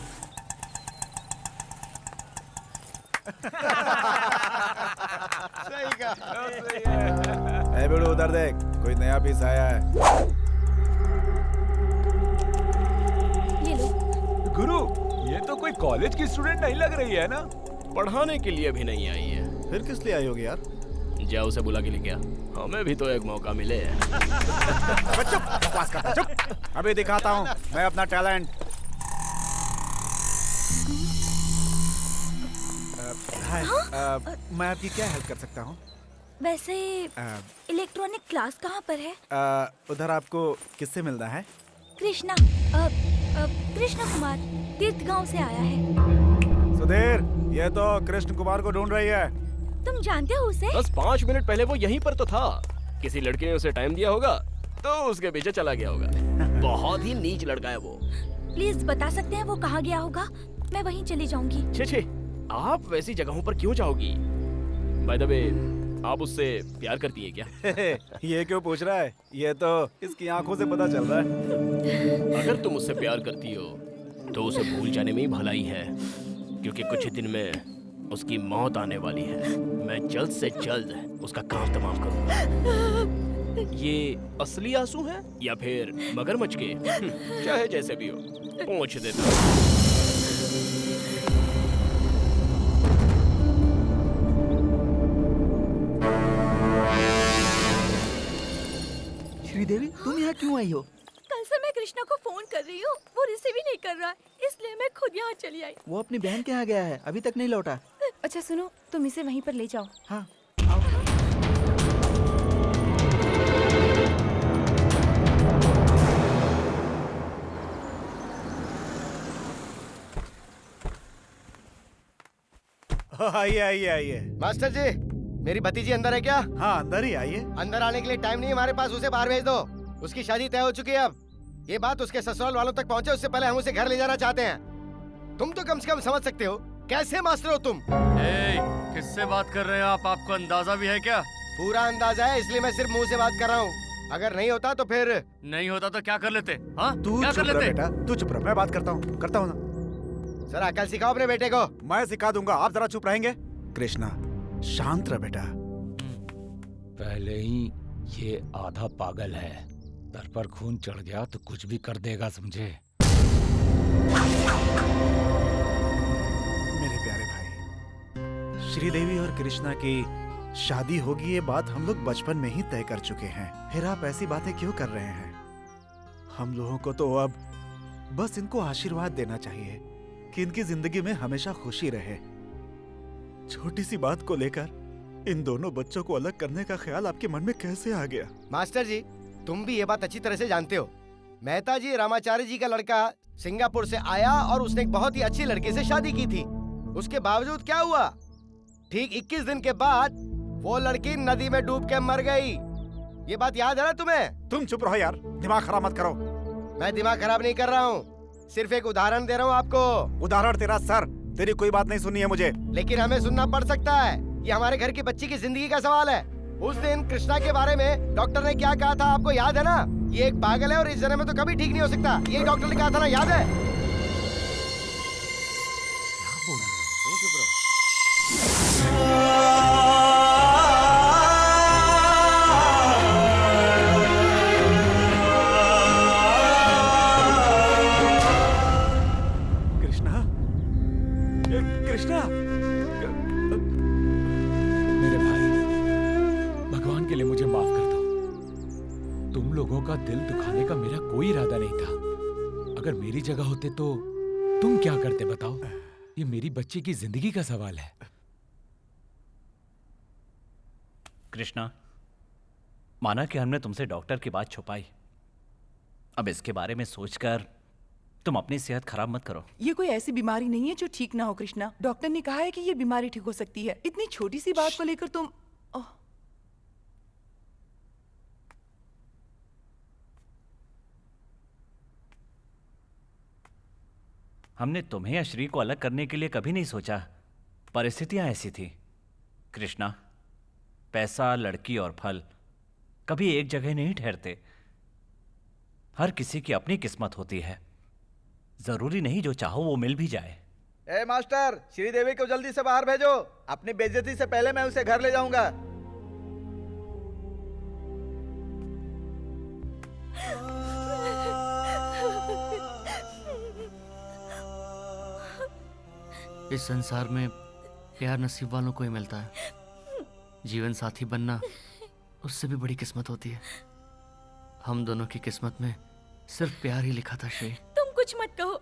सही कहा। ए बेड़ू, उधर देख, कोई नया पीस आया है। ये लो। गुरु, ये तो कोई कॉलेज की स्टूडेंट नहीं लग रही है ना? पढ़ाने के लिए भी नहीं आई है। फिर किस लिए आई होगी यार? जा उसे बुला के लेके आ, हमें भी तो एक मौका मिले। चुप, बकवास करता, चुप। अभी दिखाता हूँ मैं अपना टैलेंट। हाय, मैं आपकी क्या हेल्प कर सकता हूँ? वैसे इलेक्ट्रॉनिक क्लास कहाँ पर है? उधर आपको किससे मिलना है? कृष्णा, कृष्ण कुमार तीर्थ गांव से आया है। सुधीर, ये तो कृष्ण कुमार को ढूंढ रही है। तुम जानते हो उसे? बस 5 मिनट पहले वो यहीं पर तो था। किसी लड़के ने उसे टाइम दिया होगा तो उसके पीछे चला गया होगा। बहुत ही नीच लड़का है वो। प्लीज बता सकते हैं वो कहाँ गया होगा? मैं वहीं चली जाऊंगी। छे, आप वैसी जगहों पर क्यों जाओगी? बाय द वे, आप उससे प्यार करती है क्या? ये क्यों पूछ रहा है? ये तो इसकी आंखों से पता चल रहा है। अगर तुम उससे प्यार करती हो तो उसे भूल जाने में ही भलाई है, क्योंकि कुछ ही दिन में उसकी मौत आने वाली है। मैं जल्द से जल्द उसका काम तमाम करूंगा। ये असली आंसू हैं या फिर मगरमच्छ के? चाहे जैसे भी हो, पहुंच देता हूं। श्रीदेवी, तुम यहाँ क्यों आई हो? कल से मैं कृष्णा को फोन कर रही हूँ, वो रिसीव ही नहीं कर रहा, इसलिए मैं खुद यहाँ चली आई। वो अपनी बहन के यहाँ गया है, अभी तक नहीं लौटा। अच्छा सुनो, तुम इसे वहीं पर ले जाओ। हाँ। आइए आइए आइए। मास्टर जी, मेरी भतीजी अंदर है क्या? हाँ, अंदर ही आइए। अंदर आने के लिए टाइम नहीं है हमारे पास, उसे बाहर भेज दो। उसकी शादी तय हो चुकी है। अब ये बात उसके ससुराल वालों तक पहुंचे उससे पहले हम उसे घर ले जाना चाहते हैं। तुम तो कम से कम समझ सकते हो, कैसे मास्टर हो तुम? किससे बात कर रहे हो आप? आपको अंदाजा भी है क्या? पूरा अंदाजा है, इसलिए मैं सिर्फ मुंह से बात कर रहा हूँ। अगर नहीं होता तो फिर नहीं होता तो क्या कर लेते? हाँ, तू क्या चुप कर रह लेते? बेटा, तू चुप रह, मैं बात करता हूँ ना। सर अकल सिखाओ अपने बेटे को। मैं सिखा दूंगा, आप जरा चुप रहेंगे? कृष्णा, शांत रह बेटा। पहले ही ये आधा पागल है, सर पर खून चढ़ गया तो कुछ भी कर देगा, समझे? मेरे प्यारे भाई, श्रीदेवी और कृष्णा की शादी होगी, ये बात हम लोग बचपन में ही तय कर चुके हैं। फिर आप ऐसी बातें क्यों कर रहे हैं? हम लोगों को तो अब बस इनको आशीर्वाद देना चाहिए कि इनकी जिंदगी में हमेशा खुशी रहे। छोटी सी बात को लेकर इन दोनों बच्चों को अलग करने का ख्याल आपके मन में कैसे आ गया? मास्टर जी, तुम भी ये बात अच्छी तरह से जानते हो। मेहता जी रामाचार्य जी का लड़का सिंगापुर से आया और उसने एक बहुत ही अच्छी लड़की से शादी की थी। उसके बावजूद क्या हुआ? ठीक 21 दिन के बाद वो लड़की नदी में डूब के मर गई। ये बात याद है ना तुम्हें? तुम चुप रहो यार, दिमाग खराब मत करो। मैं दिमाग खराब नहीं कर रहा हूँ, सिर्फ एक उदाहरण दे रहा हूँ आपको। उदाहरण तेरा सर, तेरी कोई बात नहीं सुनी है मुझे। लेकिन हमें सुनना पड़ सकता है, ये हमारे घर की बच्ची की जिंदगी का सवाल है। उस दिन कृष्णा के बारे में डॉक्टर ने क्या कहा था आपको याद है ना? ये एक पागल है और इस जन्म में तो कभी ठीक नहीं हो सकता, यही डॉक्टर ने कहा था ना, याद है? क्या बोल रहे हो? चुप रहो। कृष्णा, कृष्णा, मेरे भाई, भगवान के लिए मुझे माफ कर दो। तुम लोगों का दिल दुखाने का मेरा कोई इरादा नहीं था। अगर मेरी जगह होते तो तुम क्या करते बताओ? ये मेरी बच्ची की जिंदगी का सवाल है। कृष्णा, माना कि हमने तुमसे डॉक्टर की बात छुपाई। अब इसके बारे में सोचकर तुम अपनी सेहत खराब मत करो। ये कोई ऐसी बीमारी नहीं है जो ठीक ना हो कृष्णा। डॉक्टर ने कहा है कि ये बीमारी ठीक हो सकती है। इतनी छोटी सी बात को लेकर तुम हमने तुम्हें या श्री को अलग करने के लिए कभी नहीं सोचा, परिस्थितियां ऐसी थी। कृष्णा, पैसा, लड़की और फल कभी एक जगह नहीं ठहरते। हर किसी की अपनी किस्मत होती है, जरूरी नहीं जो चाहो वो मिल भी जाए। ए मास्टर, श्रीदेवी को जल्दी से बाहर भेजो। अपनी बेइज्जती से पहले मैं उसे घर ले जाऊंगा। इस संसार में प्यार नसीब वालों को ही मिलता है। जीवन साथी बनना उससे भी बड़ी किस्मत होती है। हम दोनों की किस्मत में सिर्फ प्यार ही लिखा था। श्री, तुम कुछ मत कहो,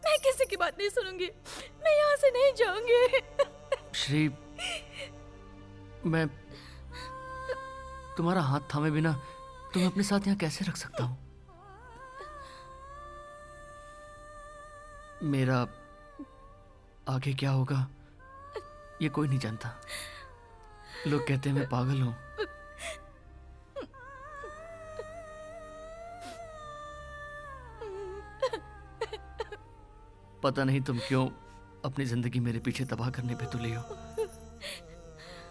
मैं किसी की बात नहीं सुनूंगी। मैं यहाँ से नहीं जाऊंगी। श्री, मैं तुम्हारा हाथ थामे बिना तुम्हें अपने साथ यहाँ कैसे रख सकता हूँ? मेरा आगे क्या होगा ये कोई नहीं जानता। लोग कहते हैं मैं पागल हूं। पता नहीं तुम क्यों अपनी जिंदगी मेरे पीछे तबाह करने पे तुले हो।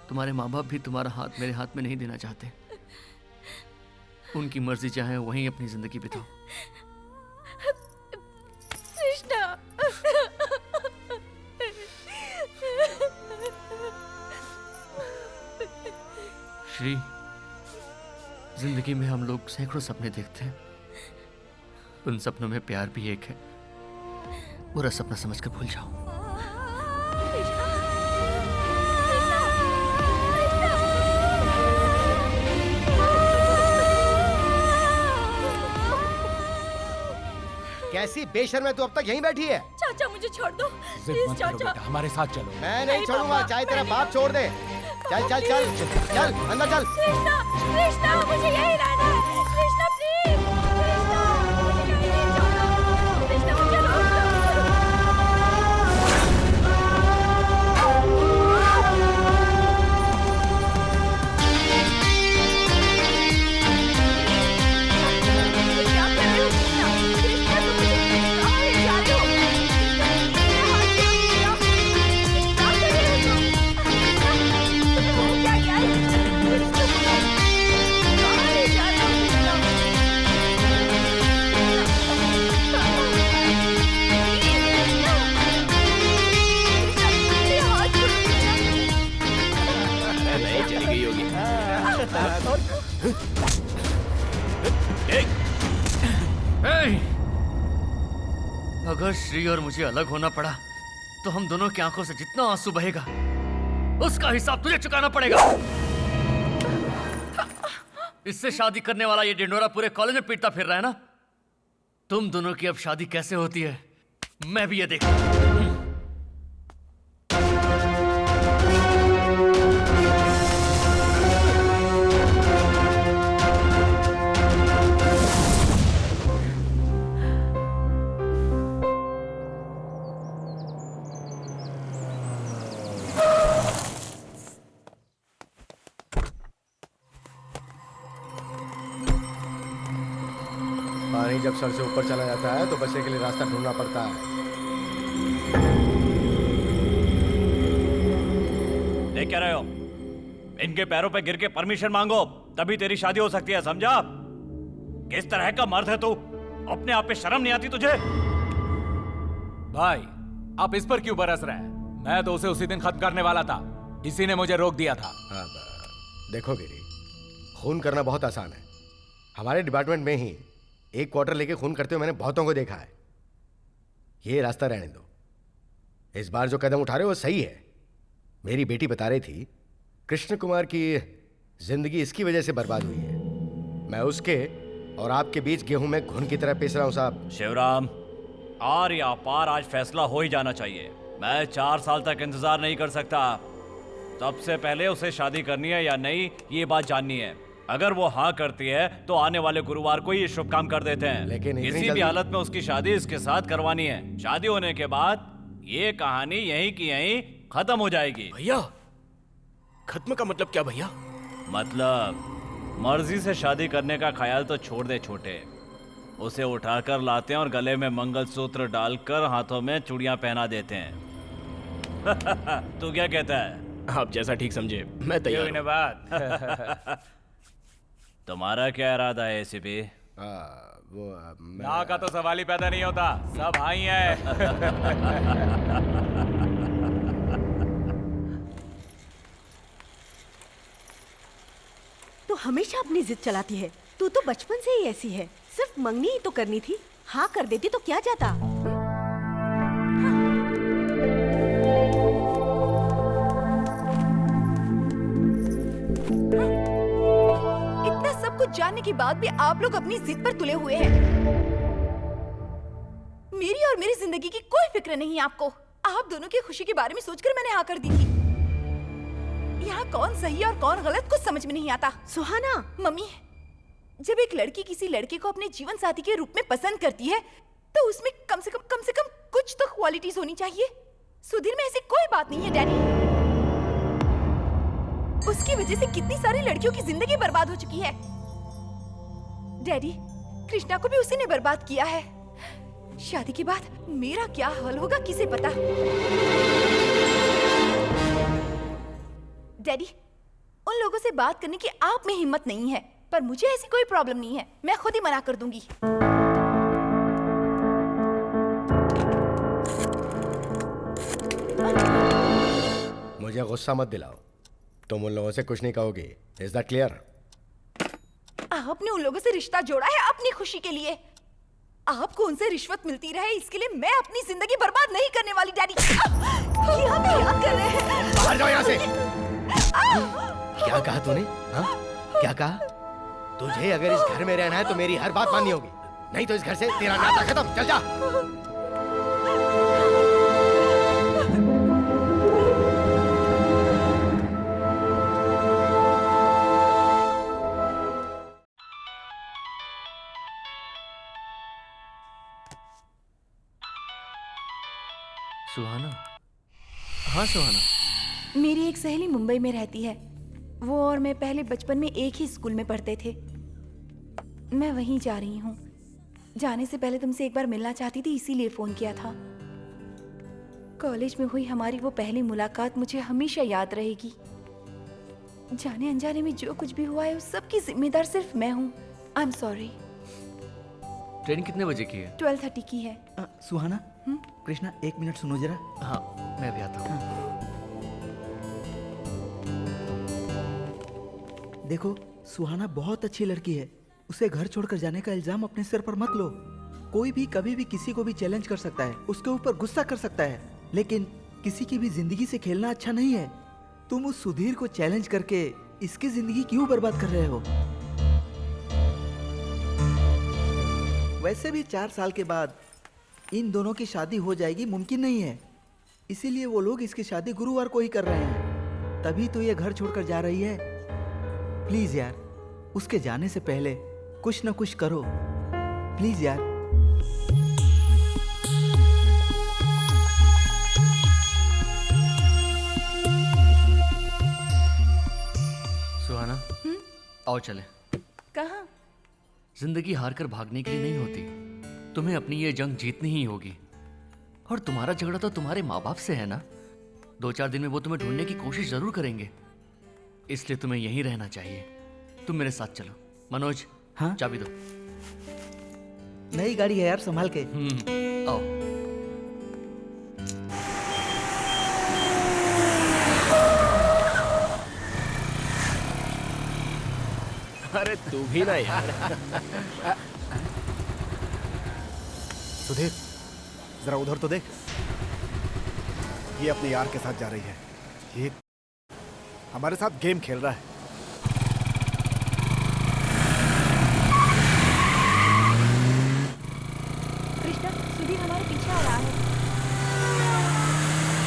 तुम्हारे माँ बाप भी तुम्हारा हाथ मेरे हाथ में नहीं देना चाहते। उनकी मर्जी चाहे वहीं अपनी जिंदगी बिताओ। कृष्णा, श्री, जिंदगी में हम लोग सैकड़ों सपने देखते हैं। उन सपनों में प्यार भी एक है। बुरा सपना समझकर भूल जाओ। कैसी बेशर्म है तू, अब तक यहीं बैठी है? चाचा मुझे छोड़ दो जिद प्लीज मत करो चाचा। बेटा, हमारे साथ चलो। मैं नहीं छोड़ूंगा, चाहे तेरा बाप छोड़ दे। चल चल चल चल अंदर चल। कृष्णा, कृष्णा मुझे यही रहना है। कृष्णा प्लीज, कृष्णा मुझे यही नहीं छोड़ो। कृष्णा मुझे रोक अगर श्री और मुझे अलग होना पड़ा तो हम दोनों की आंखों से जितना आंसू बहेगा उसका हिसाब तुझे चुकाना पड़ेगा। इससे शादी करने वाला ये डिंडोरा पूरे कॉलेज में पीटता फिर रहा है ना। तुम दोनों की अब शादी कैसे होती है मैं भी ये देखूं। पानी जब सर से ऊपर चला जाता है तो बचने के लिए रास्ता ढूंढना पड़ता है। देख क्या रहे हो? इनके पैरों पे गिर के परमिशन मांगो, तभी तेरी शादी हो सकती है, समझा? किस तरह का मर्द है तू? अपने आप पे शर्म नहीं आती तुझे? भाई, आप इस पर क्यों बरस रहे हैं? मैं तो उसे उसी दिन खत्म करने वाला था, इसी ने मुझे रोक दिया था। हाँ, देखो गिरी, खून करना बहुत आसान है। हमारे डिपार्टमेंट में ही एक क्वार्टर लेके खून करते हुए मैंने बहुतों को देखा है। ये रास्ता रहने दो। इस बार जो कदम उठा रहे हो वो सही है। मेरी बेटी बता रही थी कृष्ण कुमार की जिंदगी इसकी वजह से बर्बाद हुई है। मैं उसके और आपके बीच गेहूं में घुन की तरह पीस रहा हूं साहब। शिवराम, आर या पार आज फैसला हो ही जाना चाहिए। मैं 4 साल तक इंतजार नहीं कर सकता। सबसे पहले उसे शादी करनी है या नहीं ये बात जाननी है। अगर वो हाँ करती है तो आने वाले गुरुवार को ही शुभ काम कर देते हैं। लेकिन इतनी किसी भी जल्दी- हालत में उसकी शादी इसके साथ करवानी है। शादी होने के बाद ये कहानी यहीं की यहीं खत्म हो जाएगी। भैया, खत्म का मतलब क्या भैया? मतलब मर्जी से शादी करने का ख्याल तो छोड़ दे छोटे। उसे उठाकर लाते हैं और गले में मंगलसूत्र डालकर हाथों में चूड़ियां पहना देते हैं। तू क्या कहता है? आप जैसा ठीक समझे, मैं तैयार हूं। बात तुम्हारा क्या इरादा है एसीपी? वो ना का तो सवाल ही पैदा नहीं होता, सब हाँ ही है। तू हमेशा अपनी जिद चलाती है। तू तो बचपन से ही ऐसी है। सिर्फ मंगनी ही तो करनी थी। हाँ कर देती तो क्या जाता। इतना सब कुछ जानने के बाद भी आप लोग अपनी जिद पर तुले हुए हैं। मेरी और मेरी जिंदगी की कोई फिक्र नहीं है आपको। आप दोनों की खुशी के बारे में सोचकर मैंने हाँ कर दी थी। यहाँ कौन सही और कौन गलत कुछ समझ में नहीं आता। सुहाना, मम्मी, जब एक लड़की किसी लड़के को अपने जीवन साथी के रूप में पसंद करती है तो उसमें कम से कम कुछ तो क्वालिटीज होनी चाहिए। सुधीर में ऐसी कोई बात नहीं है डैडी। उसकी वजह से कितनी सारी लड़कियों की जिंदगी बर्बाद हो चुकी है। डैडी, कृष्णा को भी उसी ने बर्बाद किया है। शादी के बाद मेरा क्या हाल होगा किसे पता। डैडी, उन लोगों से बात करने की आप में हिम्मत नहीं है, पर मुझे ऐसी कोई प्रॉब्लम नहीं है। मैं खुद ही मना कर दूंगी। मुझे गुस्सा मत दिलाओ। तुम उन लोगों से कुछ नहीं कहोगी। Is that clear? आपने उन लोगों से रिश्ता जोड़ा है अपनी खुशी के लिए। आपको उनसे रिश्वत मिलती रहे इसके लिए मैं अपनी जिंदगी बर्बाद नहीं करने वाली। डैडी, ये हम क्या कर रहे हैं? बाहर जाओ यहाँ से। क्या कहा तूने? हाँ? क्या कहा? तुझे अगर इस घर में रहना है तो मेरी हर बात माननी होगी, नहीं तो इस घर से तेरा नाता खत्म। चल जा। सुहाना? हाँ सुहाना। मेरी एक सहेली मुंबई में रहती है। वो और मैं पहले बचपन में एक ही स्कूल में पढ़ते थे। मैं वहीं जा रही हूँ। जाने से पहले तुमसे एक बार मिलना चाहती थी, इसीलिए फोन किया था। कॉलेज में हुई हमारी वो पहली मुलाकात मुझे हमेशा याद रहेगी। जाने अनजाने में जो कुछ भी हुआ है उस सब की जिम्मेदार सिर्फ मैं हूँ। I am sorry. ट्रेन कितने बजे की है? 12:30 की है। सुहाना, कृष्णा एक मिनट सुनो जरा। हाँ, मैं भी आता हूँ। देखो, सुहाना बहुत अच्छी लड़की है। उसे घर छोड़कर जाने का इल्जाम अपने सिर पर मत लो। कोई भी कभी भी किसी को भी चैलेंज कर सकता है, उसके ऊपर गुस्सा कर सकता है, लेकिन किसी की भी जिंदगी से खेलना अच्छा नहीं है। तुम उस सुधीर को चैलेंज करके इसकी जिंदगी क्यों बर्बाद कर रहे हो? वैसे भी 4 साल के बाद इन दोनों की शादी हो जाएगी मुमकिन नहीं है। इसीलिए वो लोग इसकी शादी गुरुवार को ही कर रहे हैं। तभी तो ये घर छोड़कर जा रही है। प्लीज यार, उसके जाने से पहले कुछ ना कुछ करो। प्लीज यार। सुहाना, आओ चले। कहाँ? जिंदगी हार कर भागने के लिए नहीं होती। तुम्हें अपनी ये जंग जीतनी ही होगी। और तुम्हारा झगड़ा तो तुम्हारे माँ बाप से है ना। 2-4 दिन में वो तुम्हें ढूंढने की कोशिश जरूर करेंगे। इसलिए तुम्हें यहीं रहना चाहिए। तुम मेरे साथ चलो। मनोज, हाँ? चाबी दो। नई गाड़ी है यार, संभाल के। आओ। अरे तू भी ना यार। सुधीर, जरा उधर तो देख। ये अपने यार के साथ जा रही है। ये हमारे साथ गेम खेल रहा है। कृष्णा, सुधीर हमारे पीछे आ रहा है।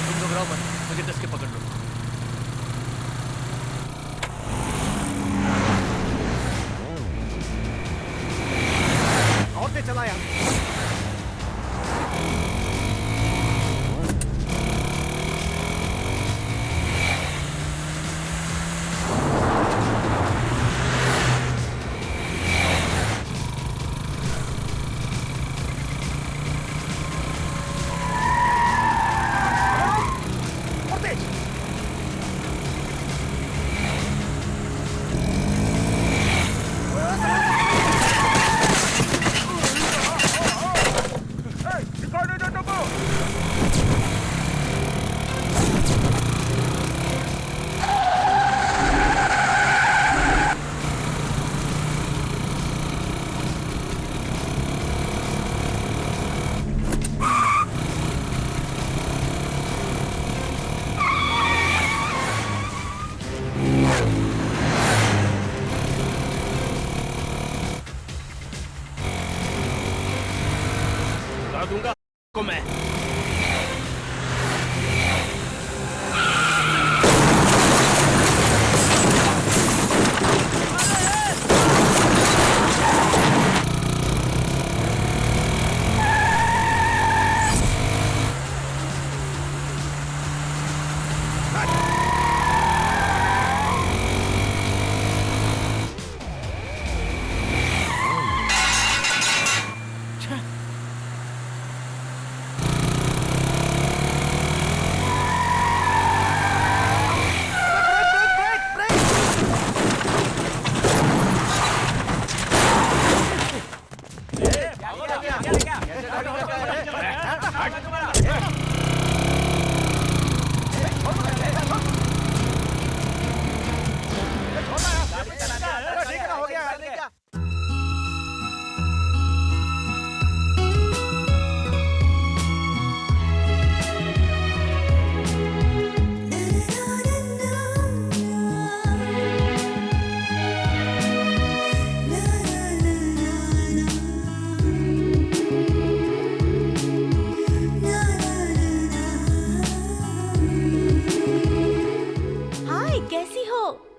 तुम घबराओ मत, मुझे कस के पकड़ लो।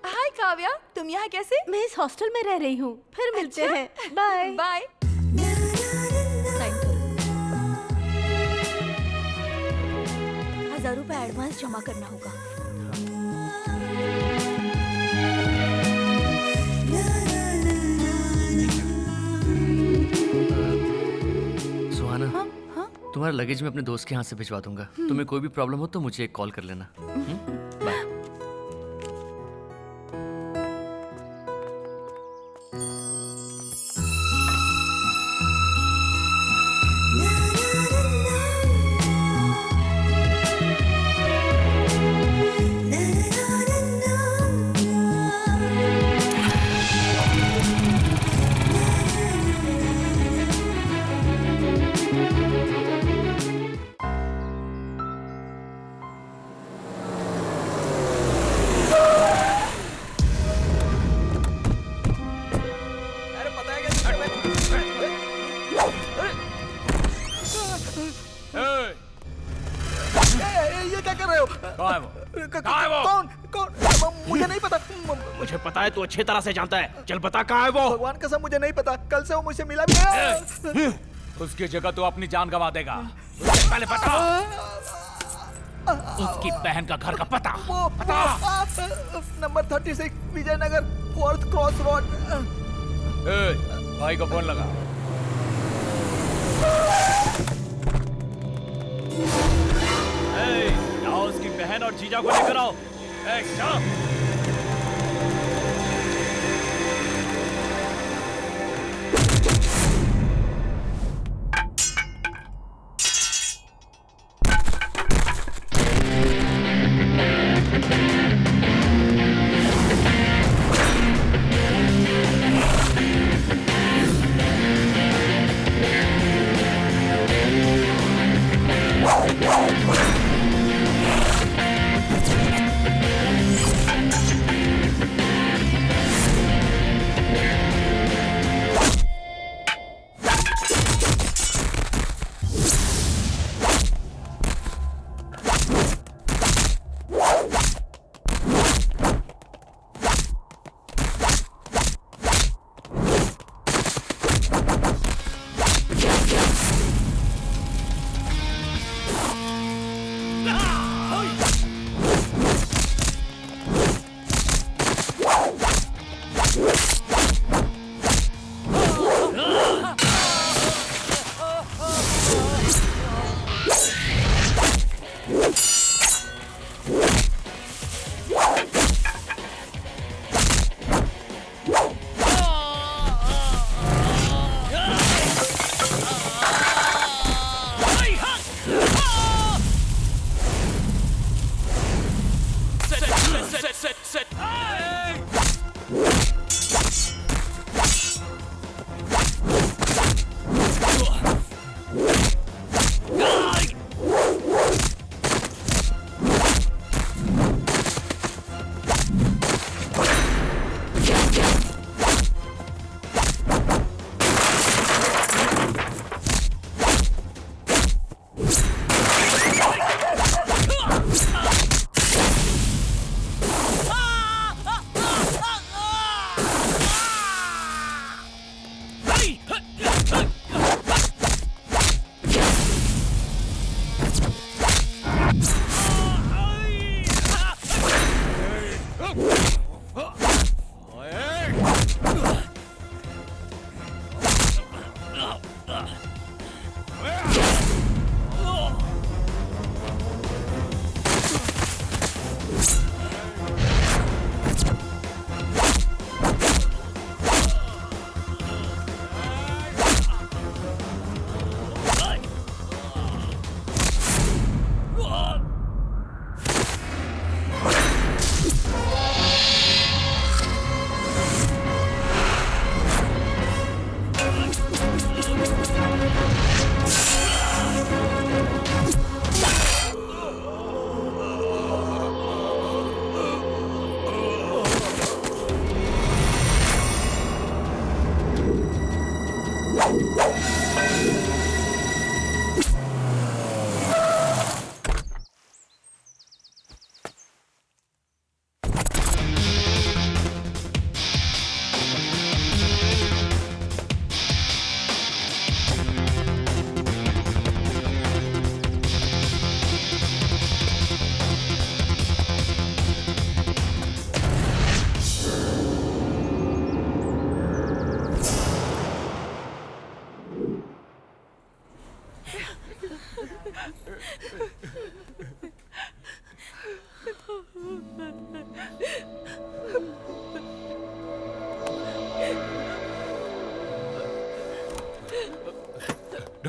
हाय काव्या, तुम यहाँ कैसे? मैं इस हॉस्टल में रह रही हूँ। फिर मिलते हैं। Bye bye. ₹1000 एडवांस जमा करना होगा। सुहाना, तुम्हारा लगेज मैं अपने दोस्त के हाथ से भिजवा दूंगा। तुम्हें कोई भी प्रॉब्लम हो तो मुझे एक कॉल कर लेना। बाय। ये क्या कर रहे हो? कौन है वो? कहाँ है वो? कौन? मुझे नहीं पता। मुझे पता है, तू अच्छी तरह से जानता है। चल बता कहाँ है वो? भगवान कसम मुझे नहीं पता। कल से वो मुझसे मिला भी नहीं। उसकी जगह तो अपनी जान गंवा देगा। मुझे पहले बता उसकी बहन का घर का पता। Number 36 Vijayanagar 4th cross road. भाई को फोन लगा। जाओ उसकी बहन और जीजा को लेकर आओ। जाओ।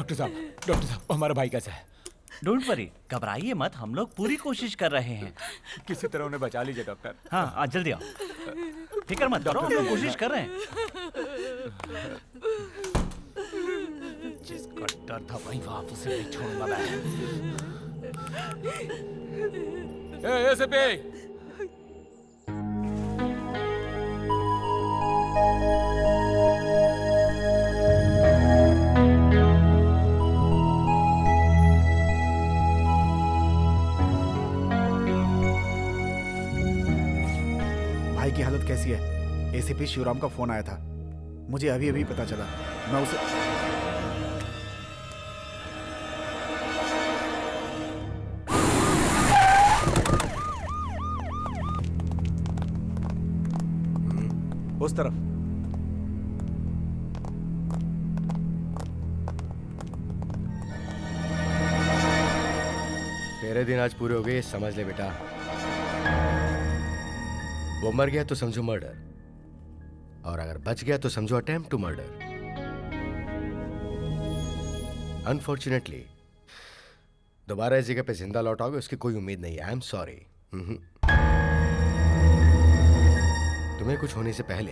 डॉक्टर साहब हमारा भाई कैसा है? डोंट वरी, घबराइए मत, हम लोग पूरी कोशिश कर रहे हैं। किसी तरह उन्हें बचा लीजिए डॉक्टर। हाँ आज जल्दी आओ, फिक्र मत करो, हम लोग कोशिश कर रहे हैं। जिसका डर था वहीं वापस से नहीं छोड़ूंगा मैं। ऐसे पे भाई की हालत कैसी है? एसीपी शिवराम का फोन आया था, मुझे अभी अभी पता चला। मैं उसे उस तरफ। तेरे दिन आज पूरे हो गए, समझ ले बेटा। वो मर गया तो समझो मर्डर, और अगर बच गया तो समझो अटेम्प्ट टू मर्डर। अनफॉर्चुनेटली दोबारा इस जगह पे जिंदा लौटाओगे उसकी कोई उम्मीद नहीं है। I am sorry. तुम्हें कुछ होने से पहले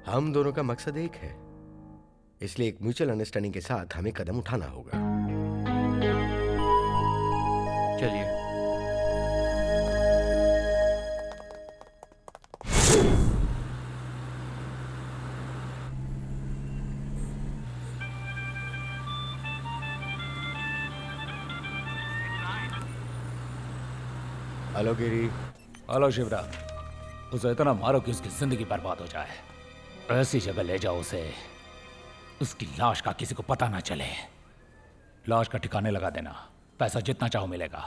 हम दोनों का मकसद एक है, इसलिए एक म्यूचुअल अंडरस्टैंडिंग के साथ हमें कदम उठाना होगा। चलिए। हेलो गिरी। हेलो शिवराम। उसे इतना मारो कि उसकी जिंदगी बर्बाद हो जाए। ऐसी जगह ले जाओ उसे, उसकी लाश का किसी को पता ना चले। लाश का ठिकाने लगा देना, पैसा जितना चाहो मिलेगा।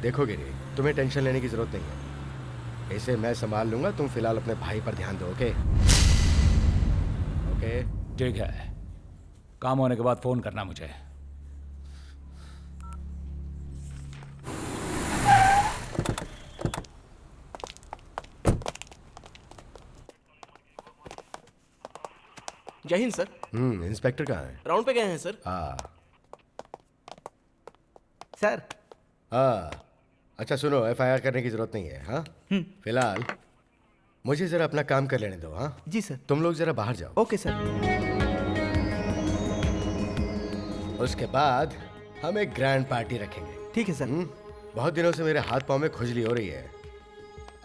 देखो गिरी, तुम्हें टेंशन लेने की जरूरत नहीं है, इसे मैं संभाल लूंगा। तुम फिलहाल अपने भाई पर ध्यान दो। ओके ओके ठीक है, काम होने के बाद फोन करना मुझे। जय हिंद सर। इंस्पेक्टर कहाँ है? राउंड पे गए हैं सर। सर। अच्छा सुनो, एफआईआर करने की जरूरत नहीं है। हाँ फिलहाल मुझे जरा अपना काम कर लेने दो। हाँ जी सर। तुम लोग जरा बाहर जाओ। Okay sir. उसके बाद हम एक ग्रैंड पार्टी रखेंगे। ठीक है सर। बहुत दिनों से मेरे हाथ पांव में खुजली हो रही है,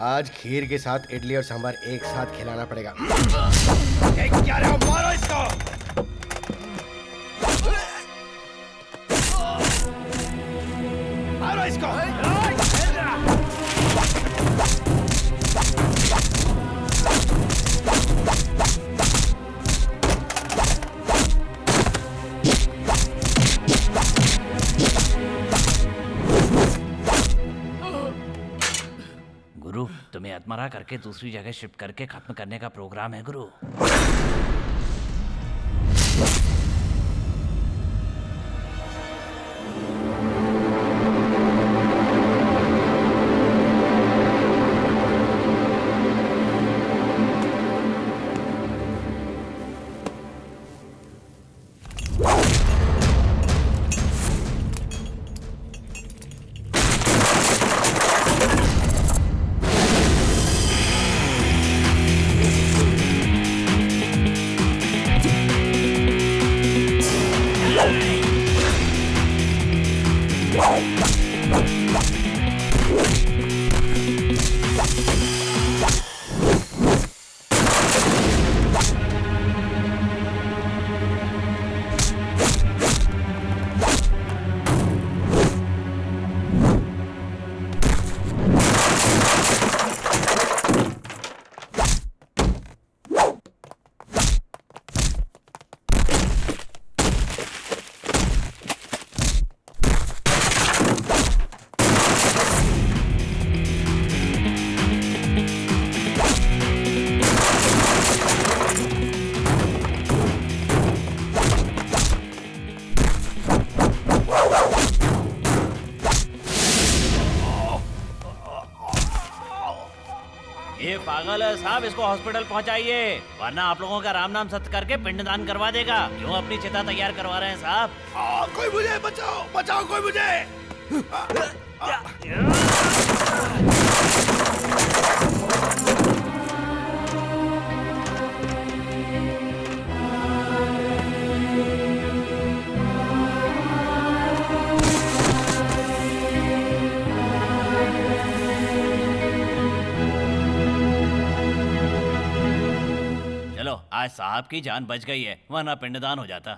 आज खीर के साथ इडली और सांभर एक साथ खिलाना पड़ेगा। क्या रहे हो? मारो इसको। मारो इसको। गुरु, तुम्हें अदमरा करके दूसरी जगह शिफ्ट करके खत्म करने का प्रोग्राम है गुरु। ये पागल है साहब, इसको हॉस्पिटल पहुंचाइए, वरना आप लोगों का राम नाम सत्य करके पिंडदान करवा देगा। क्यों अपनी चिता तैयार करवा रहे हैं साहब? कोई मुझे बचाओ, बचाओ कोई मुझे। चलो, आज साहब की जान बच गई है, वरना पिंडदान हो जाता।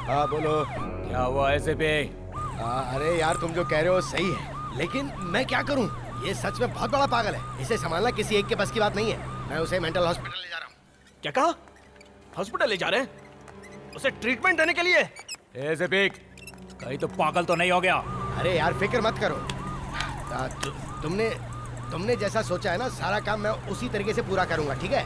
हाँ बोलो। क्या हुआ ऐसे पे? अरे यार तुम जो कह रहे हो सही है, लेकिन मैं क्या करूं? ये सच में बहुत बड़ा पागल है, इसे संभालना किसी एक के बस की बात नहीं है। मैं उसे मेंटल हॉस्पिटल ले जा रहा हूँ। क्या कहा? हॉस्पिटल ले जा रहे हैं? उसे ट्रीटमेंट देने के लिए? ऐसे पे कहीं तो पागल तो नहीं हो गया? अरे यार फिक्र मत करो। तुमने जैसा सोचा है ना, सारा काम मैं उसी तरीके से पूरा करूंगा, ठीक है?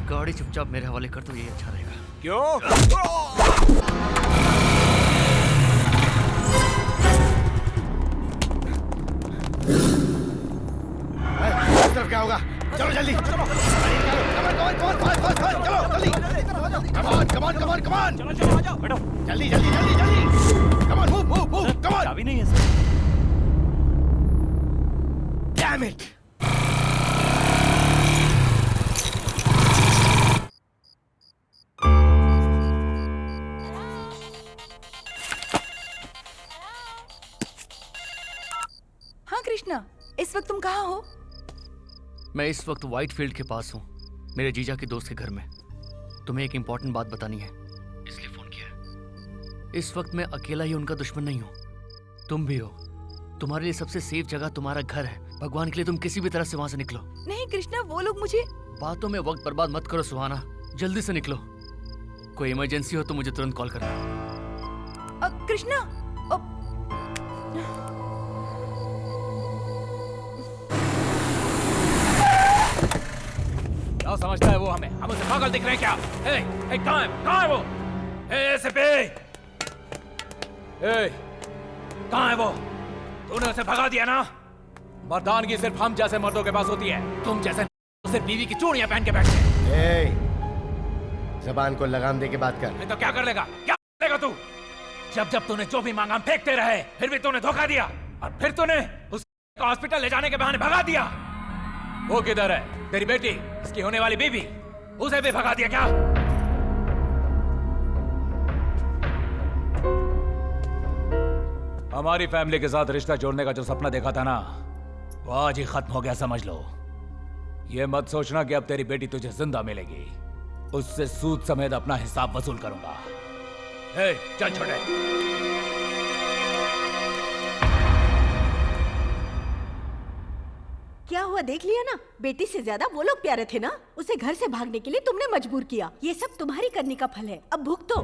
गाड़ी चुपचाप मेरे हवाले कर दो, ये अच्छा रहेगा। क्यों? इस तरफ क्या होगा? चलो जल्दी, चलो जल्दी जल्दी जल्दी जल्दी, कमान मूव कमान। चाबी नहीं है सर। Damn it. हाँ कृष्णा, इस वक्त तुम कहाँ हो? मैं इस वक्त व्हाइट फील्ड के पास हूँ, मेरे जीजा के दोस्त के घर में। तुम्हें एक इंपॉर्टेंट बात बतानी है, इसलिए फोन किया है। इस वक्त मैं अकेला ही उनका दुश्मन नहीं हूँ, तुम भी हो। तुम्हारे लिए सबसे सेफ जगह तुम्हारा घर है। भगवान के लिए तुम किसी भी तरह से वहां से निकलो। नहीं कृष्णा, वो लोग मुझे। बातों में वक्त बर्बाद मत करो सुहाना, जल्दी से निकलो। कोई इमरजेंसी हो तो मुझे तुरंत कॉल करना। कृष्णा, क्या समझता है वो हमें? हम उसे पागल दिख रहे हैं क्या? कहाँ है वो? कहाँ है वो? तूने उसे भगा दिया ना? मर्दानगी सिर्फ हम जैसे मर्दों के पास होती है, तुम जैसे सिर्फ बीवी की चूड़ियां पहन के बैठते हैं। ज़बान को लगाम दे के बात कर। नहीं तो क्या कर लेगा? क्या करेगा तू? जब तूने जो भी मांगा हम फेंकते रहे, फिर भी तूने धोखा दिया, और फिर तूने उसको हॉस्पिटल ले जाने के बहाने भगा दिया। वो किधर है? तेरी बेटी, इसकी होने वाली बीवी, उसे भी भगा दिया क्या? हमारी फैमिली के साथ रिश्ता जोड़ने का जो सपना देखा था ना, वो आज ही खत्म हो गया, समझ लो। ये मत सोचना कि अब तेरी बेटी तुझे जिंदा मिलेगी, उससे सूद समेत अपना हिसाब वसूल करूंगा। चल छोटे। क्या हुआ देख लिया ना, बेटी से ज्यादा वो लोग प्यारे थे ना। उसे घर से भागने के लिए तुमने मजबूर किया। ये सब तुम्हारी करनी का फल है, अब भुगतो।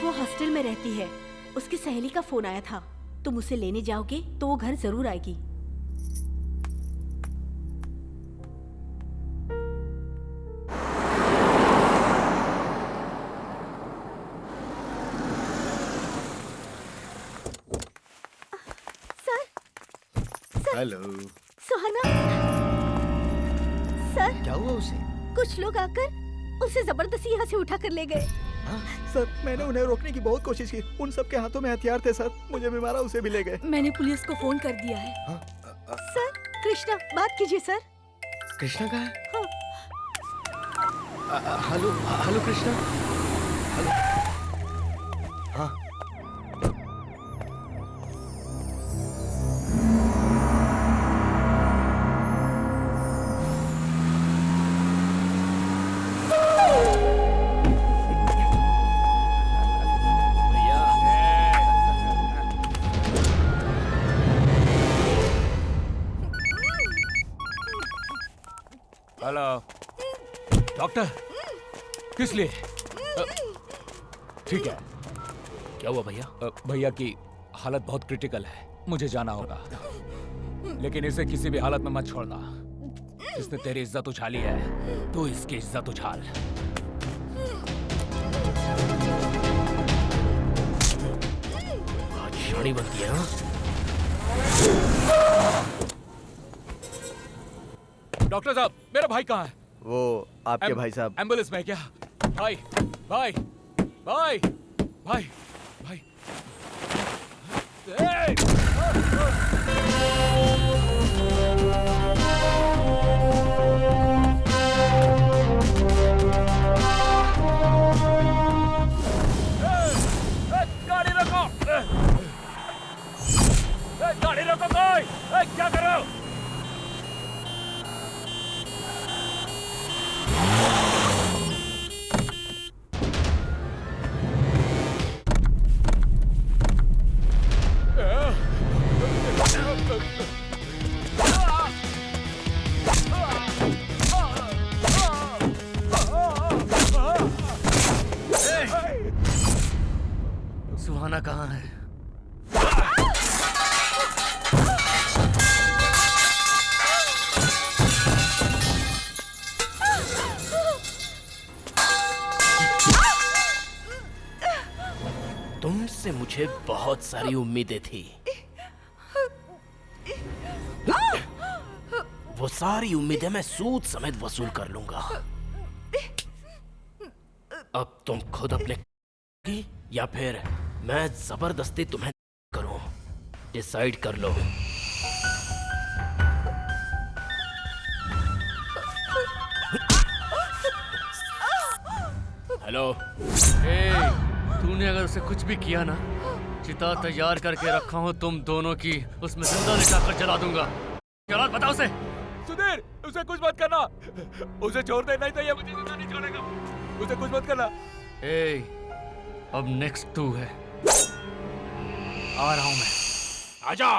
वो हॉस्टल में रहती है, उसकी सहेली का फोन आया था। तुम उसे लेने जाओगे तो वो घर जरूर आएगी। हेलो सुहाना सर, क्या हुआ उसे? कुछ लोग आकर उसे जबरदस्ती यहाँ से उठा कर ले गए। सर मैंने उन्हें रोकने की बहुत कोशिश की, उन सब के हाथों में हथियार थे सर। मुझे भी मारा, उसे भी ले गए। मैंने पुलिस को फोन कर दिया है। सर कृष्णा बात कीजिए सर। कृष्णा कहाँ है? Hello hello Krishna. हेलो। हाँ हेलो डॉक्टर, किस लिए? ठीक है। क्या हुआ भैया? भैया की हालत बहुत क्रिटिकल है, मुझे जाना होगा। लेकिन इसे किसी भी हालत में मत छोड़ना। इसने तेरी इज्जत उछाली है, तू इसकी इज्जत उछाल। आज शाड़ी बनती है। हाँ? डॉक्टर साहब, मेरा भाई कहाँ है? वो आपके भाई साहब एम्बुलेंस में है क्या? भाई भाई भाई भाई भाई गाड़ी रोको! गाड़ी रोको कोई! क्या कर रहे हो? सुहाना कहाँ है? तुमसे मुझे बहुत सारी उम्मीदें थी। वो सारी उम्मीदें मैं सूद समेत वसूल कर लूंगा। अब तुम खुद अपने या फिर मैं जबरदस्ती तुम्हें करूं, डिसाइड कर लो। हेलो। तूने अगर उसे कुछ भी किया ना, चिता तैयार करके रखा हूँ तुम दोनों की, उसमें जिंदा लिटाकर जला दूंगा। क्या बताओ उसे? सुधीर, उसे कुछ मत करना। उसे छोड़ दे, नहीं तो ये मुझे जिंदा नहीं छोड़ेगा। उसे कुछ मत करना। अब नेक्स्ट तू है। आ रहा हूं मैं। आजा।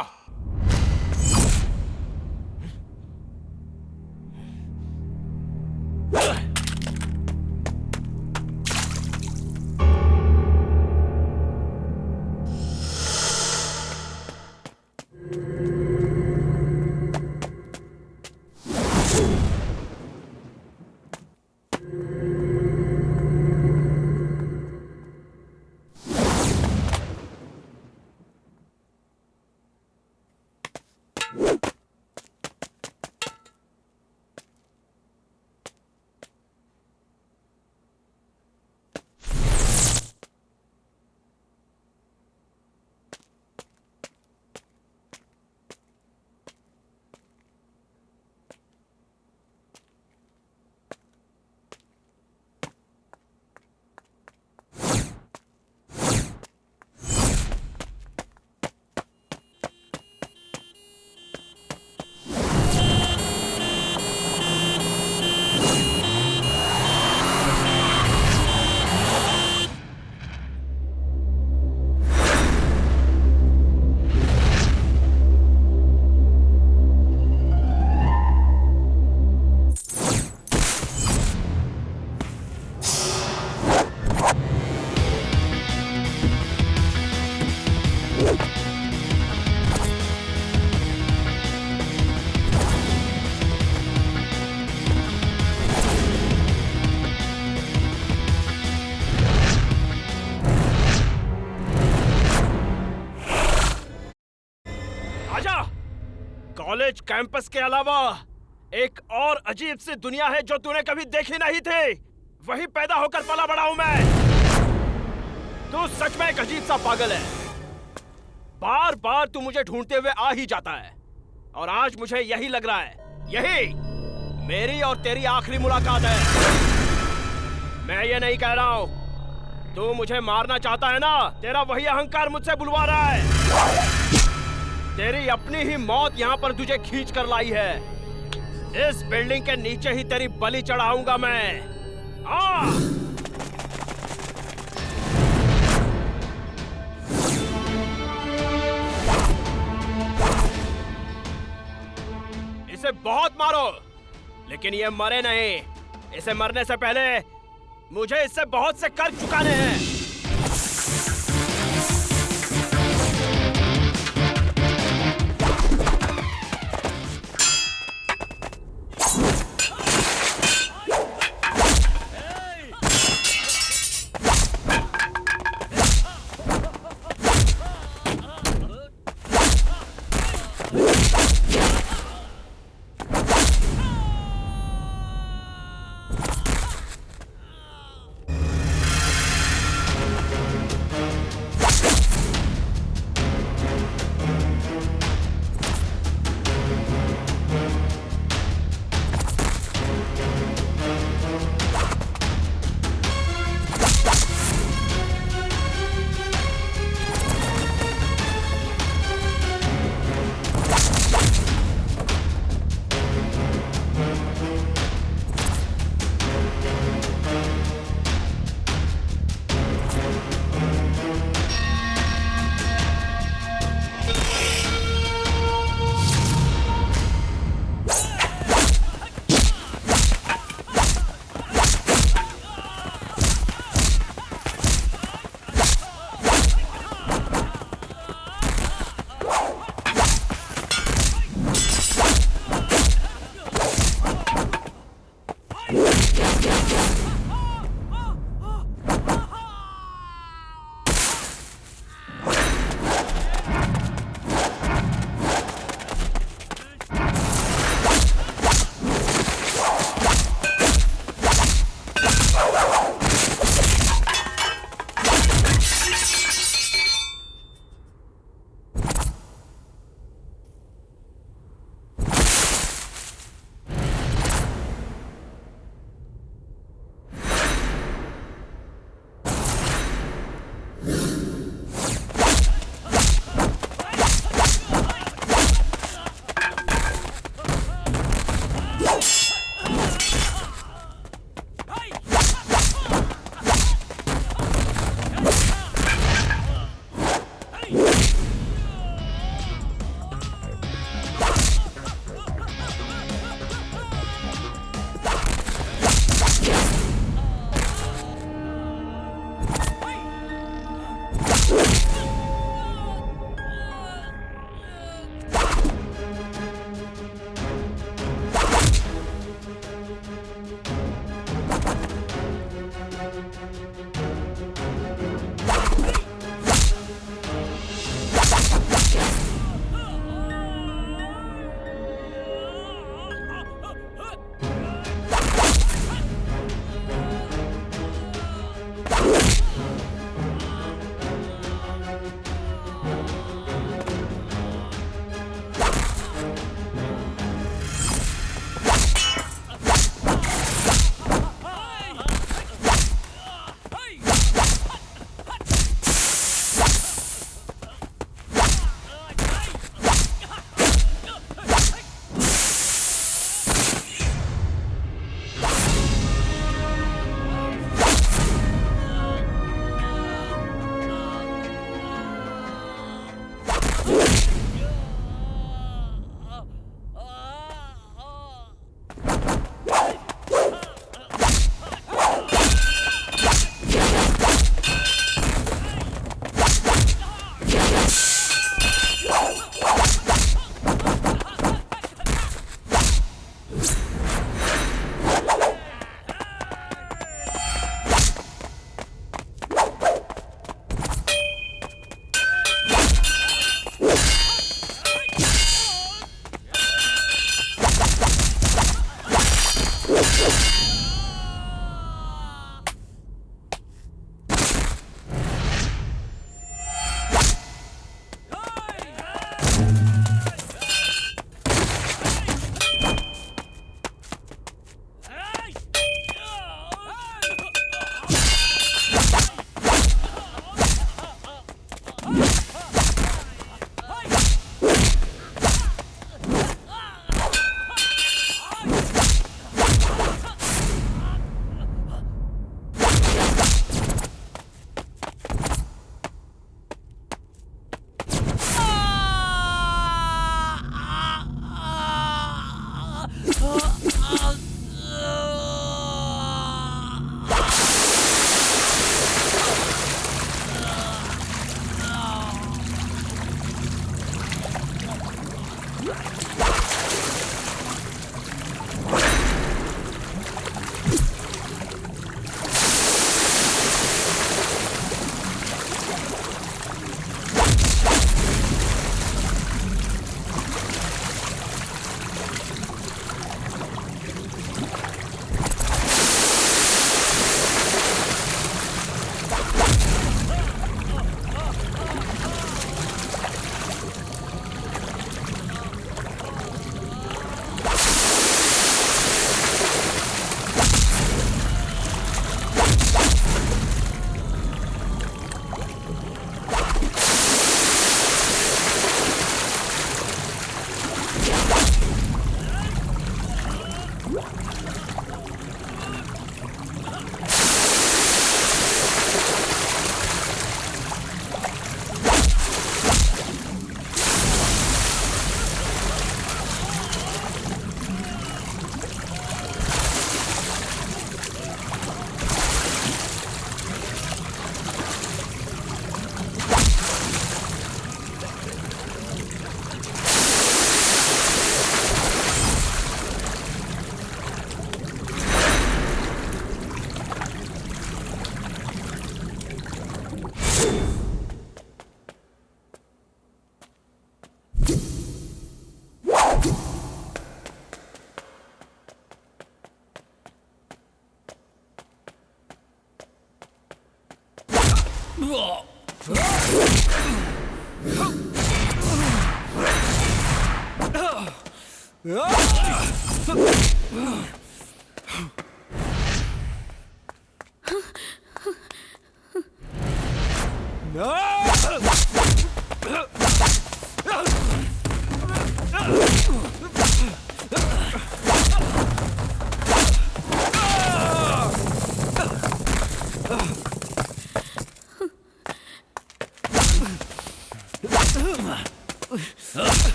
आजा। कॉलेज कैंपस के अलावा एक और अजीब सी दुनिया है जो तूने कभी देखी नहीं थी। वही पैदा होकर पला बड़ा हूं मैं। तू सच में एक अजीब सा पागल है। बार बार तू मुझे ढूंढते हुए आ ही जाता है और आज मुझे यही लग रहा है, यही मेरी और तेरी आखिरी मुलाकात है। मैं ये नहीं कह रहा हूं तू मुझे मारना चाहता है ना, तेरा वही अहंकार मुझसे बुलवा रहा है। तेरी अपनी ही मौत यहाँ पर तुझे खींच कर लाई है। इस बिल्डिंग के नीचे ही तेरी बलि चढ़ाऊंगा मैं। इसे बहुत मारो, लेकिन ये मरे नहीं। इसे मरने से पहले मुझे इससे बहुत से कर्ज चुकाने हैं।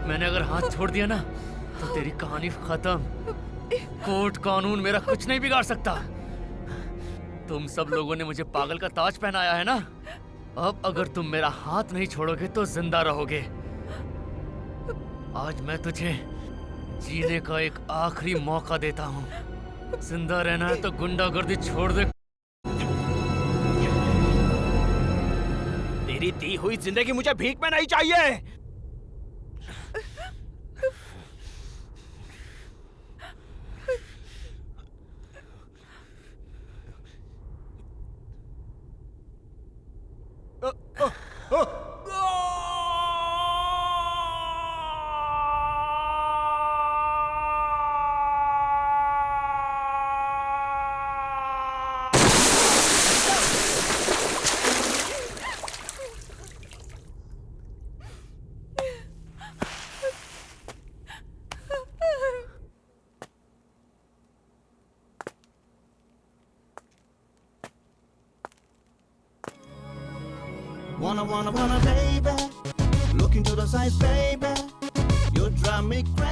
मैंने अगर हाथ छोड़ दिया ना तो तेरी कहानी खत्म। कोर्ट कानून मेरा कुछ नहीं बिगाड़ सकता। तुम सब लोगों ने मुझे पागल का ताज पहनाया है ना, अब अगर तुम मेरा हाथ नहीं छोड़ोगे तो जिंदा रहोगे। आज मैं तुझे जीने का एक आखिरी मौका देता हूँ। जिंदा रहना है तो गुंडागर्दी छोड़ दे। तेरी दी हुई जिंदगी मुझे भीख में नहीं चाहिए। Wanna, baby. Look into those eyes, baby. You drive me crazy.